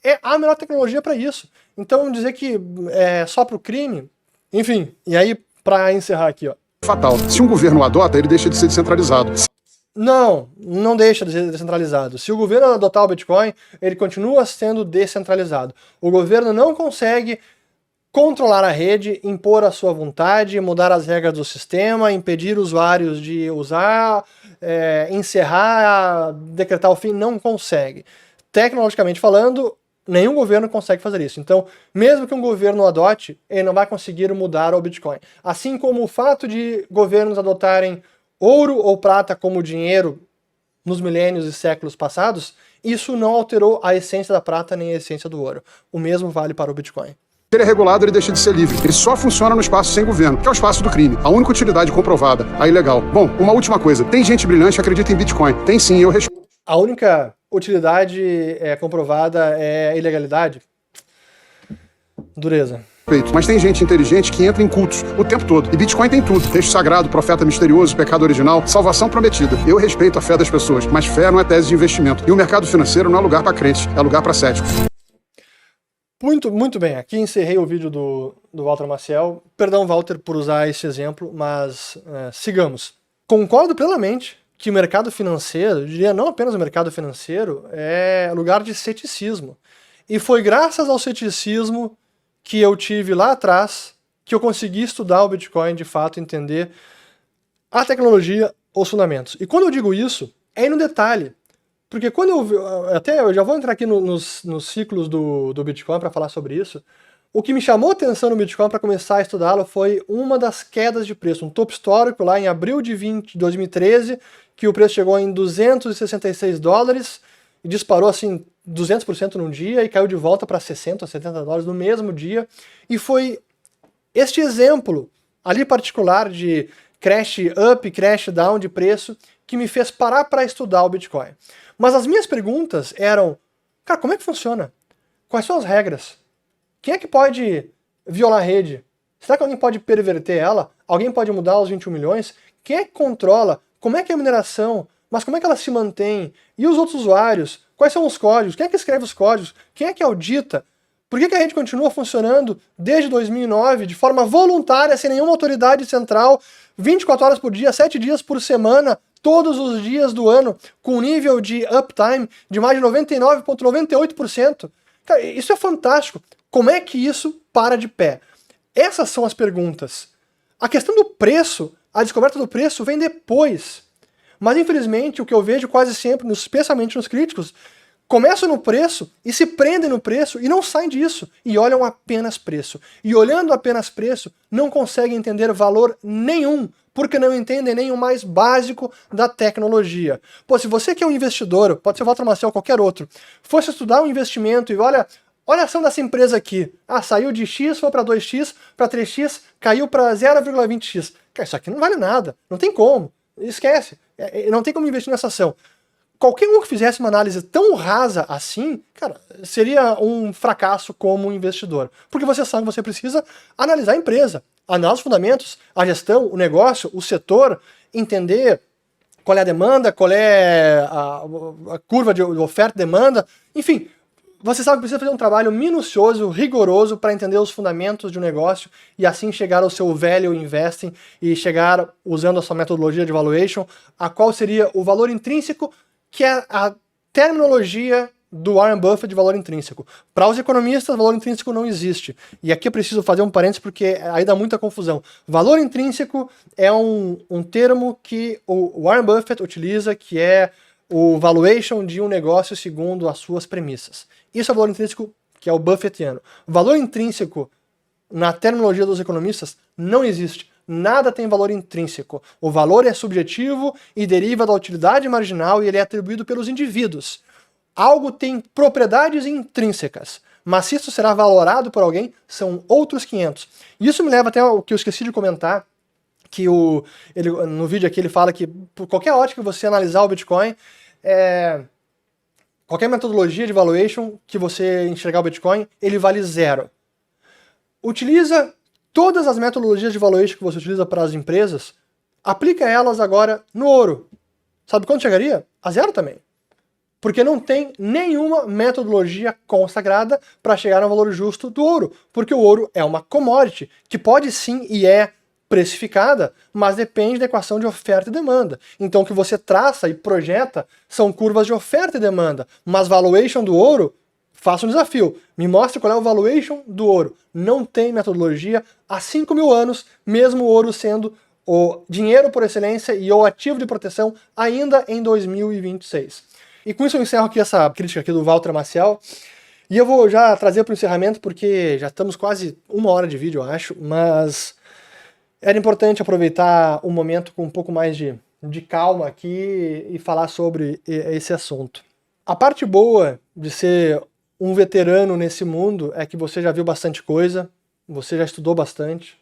É a melhor tecnologia para isso. Então dizer que é só para o crime, enfim, e aí para encerrar aqui, ó. Fatal. Se um governo o adota, ele deixa de ser descentralizado. Não deixa de ser descentralizado. Se o governo adotar o Bitcoin, ele continua sendo descentralizado. O governo não consegue controlar a rede, impor a sua vontade, mudar as regras do sistema, impedir usuários de usar, encerrar, decretar o fim, não consegue. Tecnologicamente falando, nenhum governo consegue fazer isso. Então, mesmo que um governo adote, ele não vai conseguir mudar o Bitcoin. Assim como o fato de governos adotarem ouro ou prata como dinheiro nos milênios e séculos passados, isso não alterou a essência da prata nem a essência do ouro. O mesmo vale para o Bitcoin. Ele é regulado, ele deixa de ser livre. Ele só funciona no espaço sem governo, que é o espaço do crime. A única utilidade comprovada, a ilegal. Bom, uma última coisa. Tem gente brilhante que acredita em Bitcoin. Tem sim, eu respeito. A única utilidade comprovada é a ilegalidade? Dureza. Mas tem gente inteligente que entra em cultos o tempo todo. E Bitcoin tem tudo. Texto sagrado, profeta misterioso, pecado original, salvação prometida. Eu respeito a fé das pessoas, mas fé não é tese de investimento. E o mercado financeiro não é lugar para crentes, é lugar para céticos. Muito bem, aqui encerrei o vídeo do Walter Maciel. Perdão, Walter, por usar esse exemplo, mas sigamos. Concordo plenamente que o mercado financeiro, eu diria não apenas o mercado financeiro, é lugar de ceticismo. E foi graças ao ceticismo que eu tive lá atrás que eu consegui estudar o Bitcoin, de fato, entender a tecnologia, os fundamentos. E quando eu digo isso, é no detalhe. Porque quando eu já vou entrar aqui nos ciclos do Bitcoin para falar sobre isso, o que me chamou a atenção no Bitcoin para começar a estudá-lo foi uma das quedas de preço, um topo histórico lá em abril de 2013, que o preço chegou em $266 e disparou assim 200% num dia e caiu de volta para 60 ou $70 no mesmo dia. E foi este exemplo ali particular de crash up, crash down de preço que me fez parar para estudar o Bitcoin. Mas as minhas perguntas eram, cara, como é que funciona? Quais são as regras? Quem é que pode violar a rede? Será que alguém pode perverter ela? Alguém pode mudar os 21 milhões? Quem é que controla? Como é que é a mineração? Mas como é que ela se mantém? E os outros usuários? Quais são os códigos? Quem é que escreve os códigos? Quem é que audita? Por que a rede continua funcionando desde 2009 de forma voluntária, sem nenhuma autoridade central, 24 horas por dia, 7 dias por semana, todos os dias do ano, com um nível de uptime de mais de 99,98%? Cara, isso é fantástico. Como é que isso para de pé? Essas são as perguntas. A questão do preço, a descoberta do preço vem depois. Mas infelizmente o que eu vejo quase sempre, especialmente nos críticos, começam no preço e se prendem no preço e não saem disso, e olham apenas preço. E olhando apenas preço, não conseguem entender valor nenhum, porque não entendem nem o mais básico da tecnologia. Pô, se você que é um investidor, pode ser o Walter Maciel ou qualquer outro, fosse estudar um investimento e olha a ação dessa empresa aqui, saiu de X, foi para 2X, para 3X, caiu para 0,20X. Cara, isso aqui não vale nada, não tem como, esquece, não tem como investir nessa ação. qualquer um que fizesse uma análise tão rasa assim, cara, seria um fracasso como investidor. Porque você sabe que você precisa analisar a empresa, analisar os fundamentos, a gestão, o negócio, o setor, entender qual é a demanda, qual é a curva de oferta e demanda, enfim, você sabe que precisa fazer um trabalho minucioso, rigoroso para entender os fundamentos de um negócio e assim chegar ao seu value investing e chegar, usando a sua metodologia de valuation, a qual seria o valor intrínseco, que é a terminologia do Warren Buffett de valor intrínseco. Para os economistas, valor intrínseco não existe. E aqui eu preciso fazer um parênteses porque aí dá muita confusão. Valor intrínseco é um termo que o Warren Buffett utiliza, que é o valuation de um negócio segundo as suas premissas. Isso é o valor intrínseco, que é o Buffettiano. Valor intrínseco, na terminologia dos economistas, não existe. Nada tem valor intrínseco. O valor é subjetivo e deriva da utilidade marginal e ele é atribuído pelos indivíduos. Algo tem propriedades intrínsecas, mas se isso será valorado por alguém, são outros 500. Isso me leva até o que eu esqueci de comentar, que no vídeo aqui ele fala que por qualquer ótica que você analisar o Bitcoin, qualquer metodologia de valuation que você enxergar o Bitcoin, ele vale 0. Utiliza todas as metodologias de valuation que você utiliza para as empresas, aplica elas agora no ouro. Sabe quanto chegaria? A 0 também. Porque não tem nenhuma metodologia consagrada para chegar ao valor justo do ouro. Porque o ouro é uma commodity, que pode sim e é precificada, mas depende da equação de oferta e demanda. Então o que você traça e projeta são curvas de oferta e demanda. Mas valuation do ouro, faça um desafio. Me mostre qual é o valuation do ouro. Não tem metodologia há 5 mil anos, mesmo o ouro sendo o dinheiro por excelência e o ativo de proteção ainda em 2026. E com isso eu encerro aqui essa crítica aqui do Walter Maciel. E eu vou já trazer para o encerramento, porque já estamos quase 1 hora de vídeo, eu acho, mas era importante aproveitar um momento com um pouco mais de calma aqui e falar sobre esse assunto. A parte boa de ser um veterano nesse mundo é que você já viu bastante coisa, você já estudou bastante,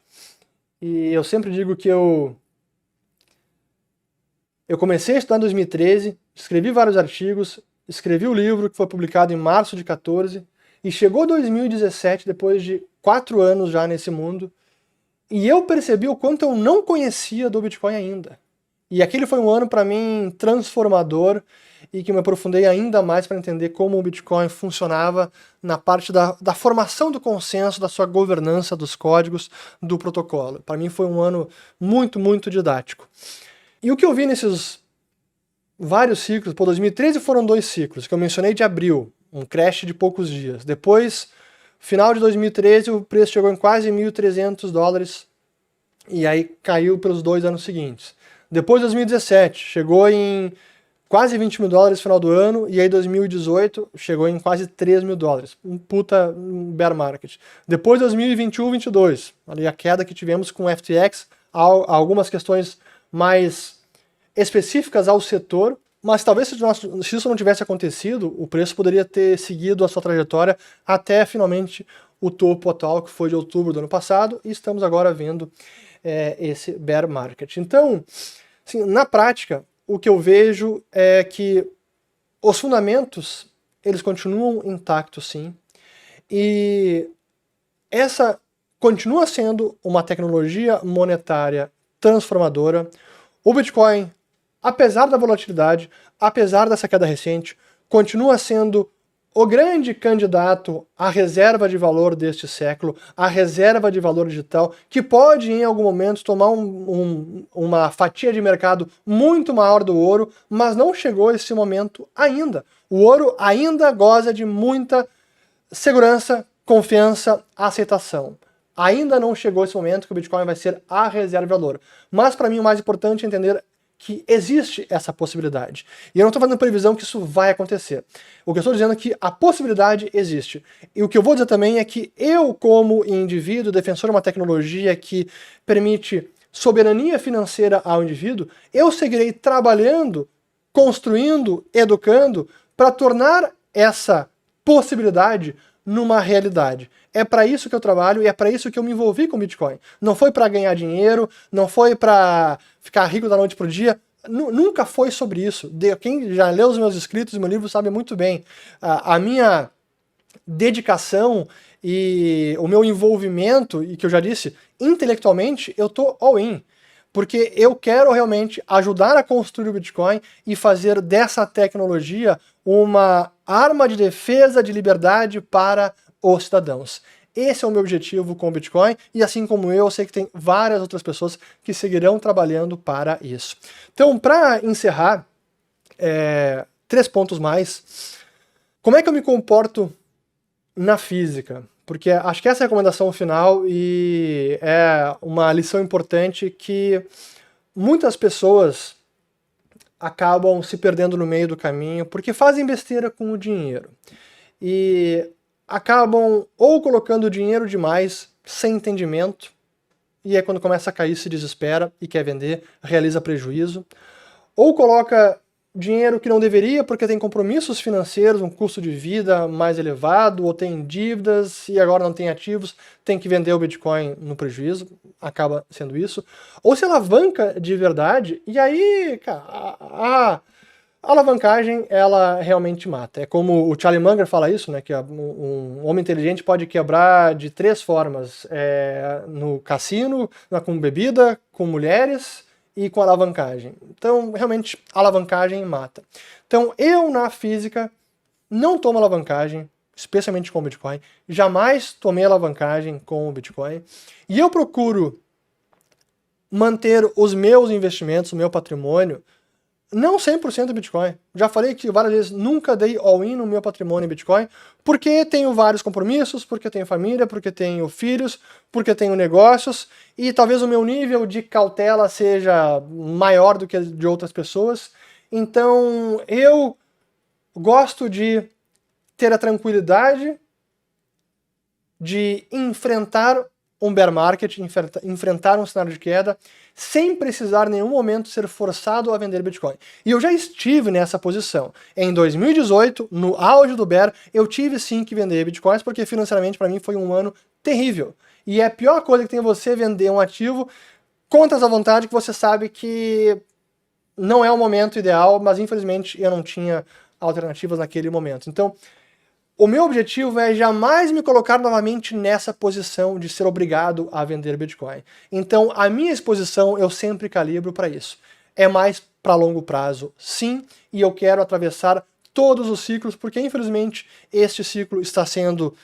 e eu sempre digo que eu comecei a estudar em 2013, escrevi vários artigos, escrevi o livro que foi publicado em março de 14, e chegou 2017, depois de 4 anos já nesse mundo, e eu percebi o quanto eu não conhecia do Bitcoin ainda. E aquele foi um ano para mim transformador e que me aprofundei ainda mais para entender como o Bitcoin funcionava na parte da formação do consenso, da sua governança, dos códigos, do protocolo. Para mim foi um ano muito, muito didático. E o que eu vi nesses vários ciclos, 2013 foram 2 ciclos, que eu mencionei de abril, um crash de poucos dias. Depois, final de 2013, o preço chegou em quase $1.300, e aí caiu pelos 2 anos seguintes. Depois, 2017, chegou em quase $20 mil no final do ano, e aí 2018 chegou em quase $3 mil. Um puta bear market. Depois, 2021, 22, ali a queda que tivemos com o FTX, algumas questões mais específicas ao setor, mas talvez se isso não tivesse acontecido, o preço poderia ter seguido a sua trajetória até finalmente o topo atual, que foi de outubro do ano passado, e estamos agora vendo esse bear market. Então, assim, na prática, o que eu vejo é que os fundamentos, eles continuam intactos, sim, e essa continua sendo uma tecnologia monetária transformadora. O Bitcoin, apesar da volatilidade, apesar dessa queda recente, continua sendo o grande candidato à reserva de valor deste século, à reserva de valor digital, que pode em algum momento tomar uma fatia de mercado muito maior do ouro, mas não chegou esse momento ainda. O ouro ainda goza de muita segurança, confiança, aceitação. Ainda não chegou esse momento que o Bitcoin vai ser a reserva de valor. Mas para mim o mais importante é entender que existe essa possibilidade. E eu não estou fazendo previsão que isso vai acontecer. O que eu estou dizendo é que a possibilidade existe. E o que eu vou dizer também é que eu, como indivíduo, defensor de uma tecnologia que permite soberania financeira ao indivíduo, eu seguirei trabalhando, construindo, educando, para tornar essa possibilidade numa realidade. É para isso que eu trabalho e é para isso que eu me envolvi com Bitcoin. Não foi para ganhar dinheiro, não foi para ficar rico da noite pro dia, nunca foi sobre isso. Quem já leu os meus escritos e meu livro sabe muito bem. A minha dedicação e o meu envolvimento, e que eu já disse, intelectualmente, eu tô all in. Porque eu quero realmente ajudar a construir o Bitcoin e fazer dessa tecnologia uma arma de defesa de liberdade para os cidadãos. Esse é o meu objetivo com o Bitcoin, e assim como eu sei que tem várias outras pessoas que seguirão trabalhando para isso. Então, para encerrar, 3 pontos mais. Como é que eu me comporto na física? Porque acho que essa é a recomendação final e é uma lição importante que muitas pessoas acabam se perdendo no meio do caminho porque fazem besteira com o dinheiro. E acabam ou colocando dinheiro demais sem entendimento, e aí quando começa a cair se desespera e quer vender, realiza prejuízo, ou coloca dinheiro que não deveria porque tem compromissos financeiros, um custo de vida mais elevado, ou tem dívidas e agora não tem ativos, tem que vender o Bitcoin no prejuízo, acaba sendo isso. Ou se alavanca de verdade, e aí, cara, a alavancagem, ela realmente mata. É como o Charlie Munger fala isso, né, que um homem inteligente pode quebrar de 3 formas, no cassino, com bebida, com mulheres e com alavancagem. Então, realmente, alavancagem mata. Então, eu na física não tomo alavancagem, especialmente com o Bitcoin, jamais tomei alavancagem com o Bitcoin, e eu procuro manter os meus investimentos, o meu patrimônio, não 100% Bitcoin. Já falei que várias vezes nunca dei all-in no meu patrimônio em Bitcoin, porque tenho vários compromissos, porque tenho família, porque tenho filhos, porque tenho negócios, e talvez o meu nível de cautela seja maior do que de outras pessoas. Então eu gosto de ter a tranquilidade de enfrentar um bear market, enfrentar um cenário de queda, sem precisar em nenhum momento ser forçado a vender Bitcoin. E eu já estive nessa posição. Em 2018, no auge do bear, eu tive sim que vender Bitcoins, porque financeiramente para mim foi um ano terrível. E é a pior coisa que tem você vender um ativo contra a vontade, que você sabe que não é o momento ideal, mas infelizmente eu não tinha alternativas naquele momento. Então, o meu objetivo é jamais me colocar novamente nessa posição de ser obrigado a vender Bitcoin. Então, a minha exposição eu sempre calibro para isso. É mais para longo prazo, sim, e eu quero atravessar todos os ciclos, porque infelizmente este ciclo está sendo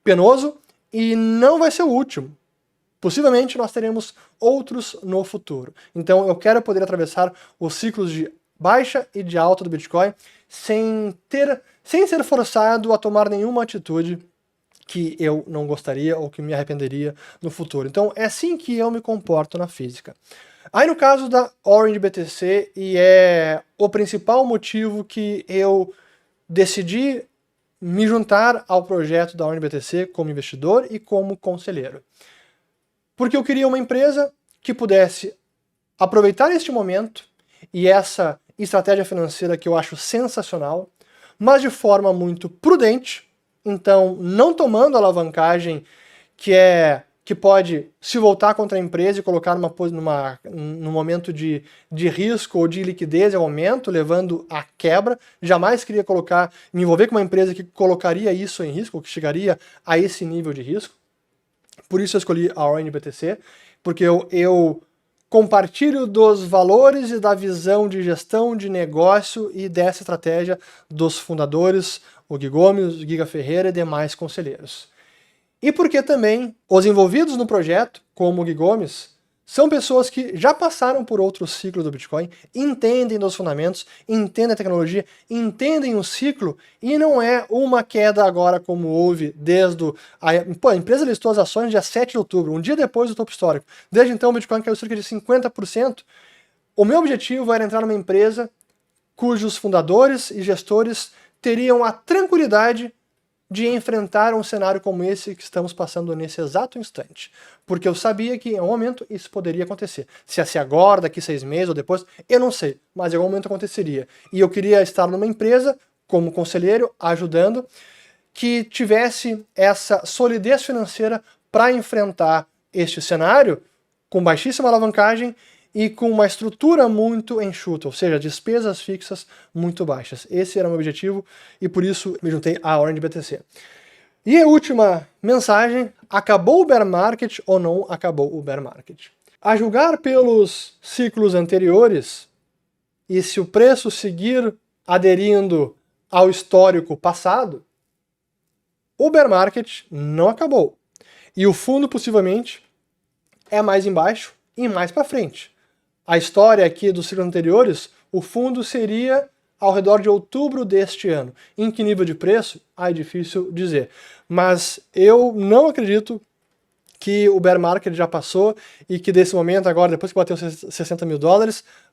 penoso e não vai ser o último. Possivelmente nós teremos outros no futuro. Então, eu quero poder atravessar os ciclos de baixa e de alta do Bitcoin sem ser forçado a tomar nenhuma atitude que eu não gostaria ou que me arrependeria no futuro. Então é assim que eu me comporto na física. Aí no caso da Orange BTC, e é o principal motivo que eu decidi me juntar ao projeto da Orange BTC como investidor e como conselheiro. Porque eu queria uma empresa que pudesse aproveitar este momento e essa estratégia financeira que eu acho sensacional, mas de forma muito prudente, então não tomando alavancagem que pode se voltar contra a empresa e colocar num momento de risco ou de liquidez em aumento, levando à quebra. Jamais queria me envolver com uma empresa que colocaria isso em risco, ou que chegaria a esse nível de risco. Por isso eu escolhi a Orange BTC, porque eu compartilho dos valores e da visão de gestão de negócio e dessa estratégia dos fundadores, o Gui Gomes, o Giga Ferreira e demais conselheiros. E porque também os envolvidos no projeto, como o Gui Gomes, são pessoas que já passaram por outros ciclos do Bitcoin, entendem dos fundamentos, entendem a tecnologia, entendem o ciclo, e não é uma queda agora como houve desde a empresa listou as ações dia 7 de outubro, um dia depois do topo histórico. Desde então o Bitcoin caiu cerca de 50%. O meu objetivo era entrar numa empresa cujos fundadores e gestores teriam a tranquilidade de enfrentar um cenário como esse que estamos passando nesse exato instante. Porque eu sabia que em algum momento isso poderia acontecer. Se ia ser agora, daqui 6 meses ou depois, eu não sei, mas em algum momento aconteceria. E eu queria estar numa empresa, como conselheiro, ajudando, que tivesse essa solidez financeira para enfrentar este cenário com baixíssima alavancagem e com uma estrutura muito enxuta, ou seja, despesas fixas muito baixas. Esse era o meu objetivo e por isso me juntei à Orange BTC. E a última mensagem, acabou o bear market ou não acabou o bear market? A julgar pelos ciclos anteriores, e se o preço seguir aderindo ao histórico passado, o bear market não acabou. E o fundo possivelmente é mais embaixo e mais para frente. A história aqui dos ciclos anteriores, o fundo seria ao redor de outubro deste ano. Em que nível de preço? É difícil dizer. Mas eu não acredito que o bear market já passou e que desse momento, agora, depois que bateu $60 mil,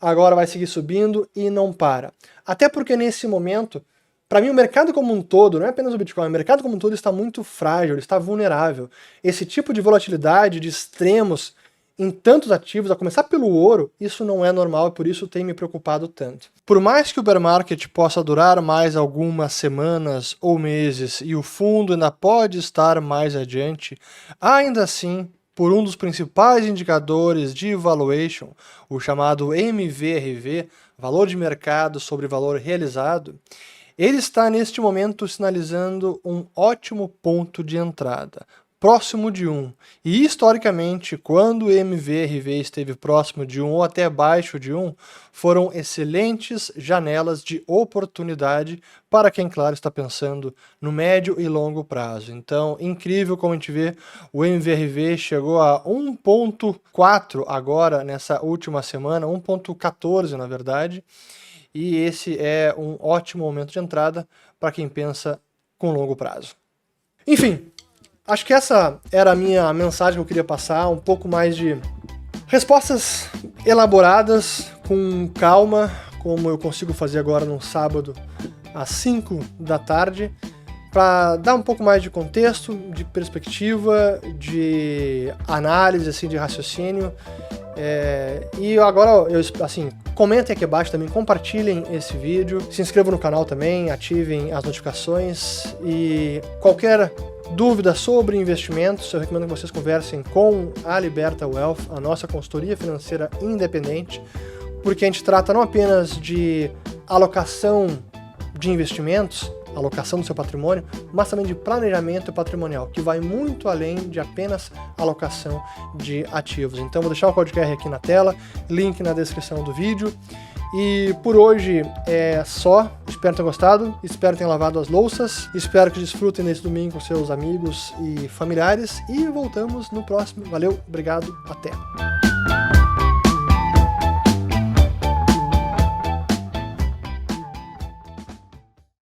agora vai seguir subindo e não para. Até porque nesse momento, para mim o mercado como um todo, não é apenas o Bitcoin, o mercado como um todo está muito frágil, ele está vulnerável. Esse tipo de volatilidade, de extremos em tantos ativos, a começar pelo ouro, isso não é normal e por isso tem me preocupado tanto. Por mais que o bear market possa durar mais algumas semanas ou meses e o fundo ainda pode estar mais adiante, ainda assim, por um dos principais indicadores de valuation, o chamado MVRV, valor de mercado sobre valor realizado, ele está neste momento sinalizando um ótimo ponto de entrada, próximo de 1. E historicamente, quando o MVRV esteve próximo de 1 ou até abaixo de 1, foram excelentes janelas de oportunidade para quem, claro, está pensando no médio e longo prazo. Então, incrível como a gente vê, o MVRV chegou a 1.4 agora, nessa última semana, 1.14 na verdade, e esse é um ótimo momento de entrada para quem pensa com longo prazo. Enfim, acho que essa era a minha mensagem que eu queria passar, um pouco mais de respostas elaboradas, com calma, como eu consigo fazer agora no sábado às 5 da tarde, para dar um pouco mais de contexto, de perspectiva, de análise, assim, de raciocínio. E agora, assim, comentem aqui abaixo também, compartilhem esse vídeo, se inscrevam no canal também, ativem as notificações e qualquer dúvida sobre investimentos, eu recomendo que vocês conversem com a Liberta Wealth, a nossa consultoria financeira independente, porque a gente trata não apenas de alocação de investimentos, alocação do seu patrimônio, mas também de planejamento patrimonial, que vai muito além de apenas alocação de ativos. Então vou deixar o código QR aqui na tela, link na descrição do vídeo. E por hoje é só, espero ter gostado, espero ter lavado as louças, espero que desfrutem nesse domingo com seus amigos e familiares e voltamos no próximo. Valeu, obrigado, até!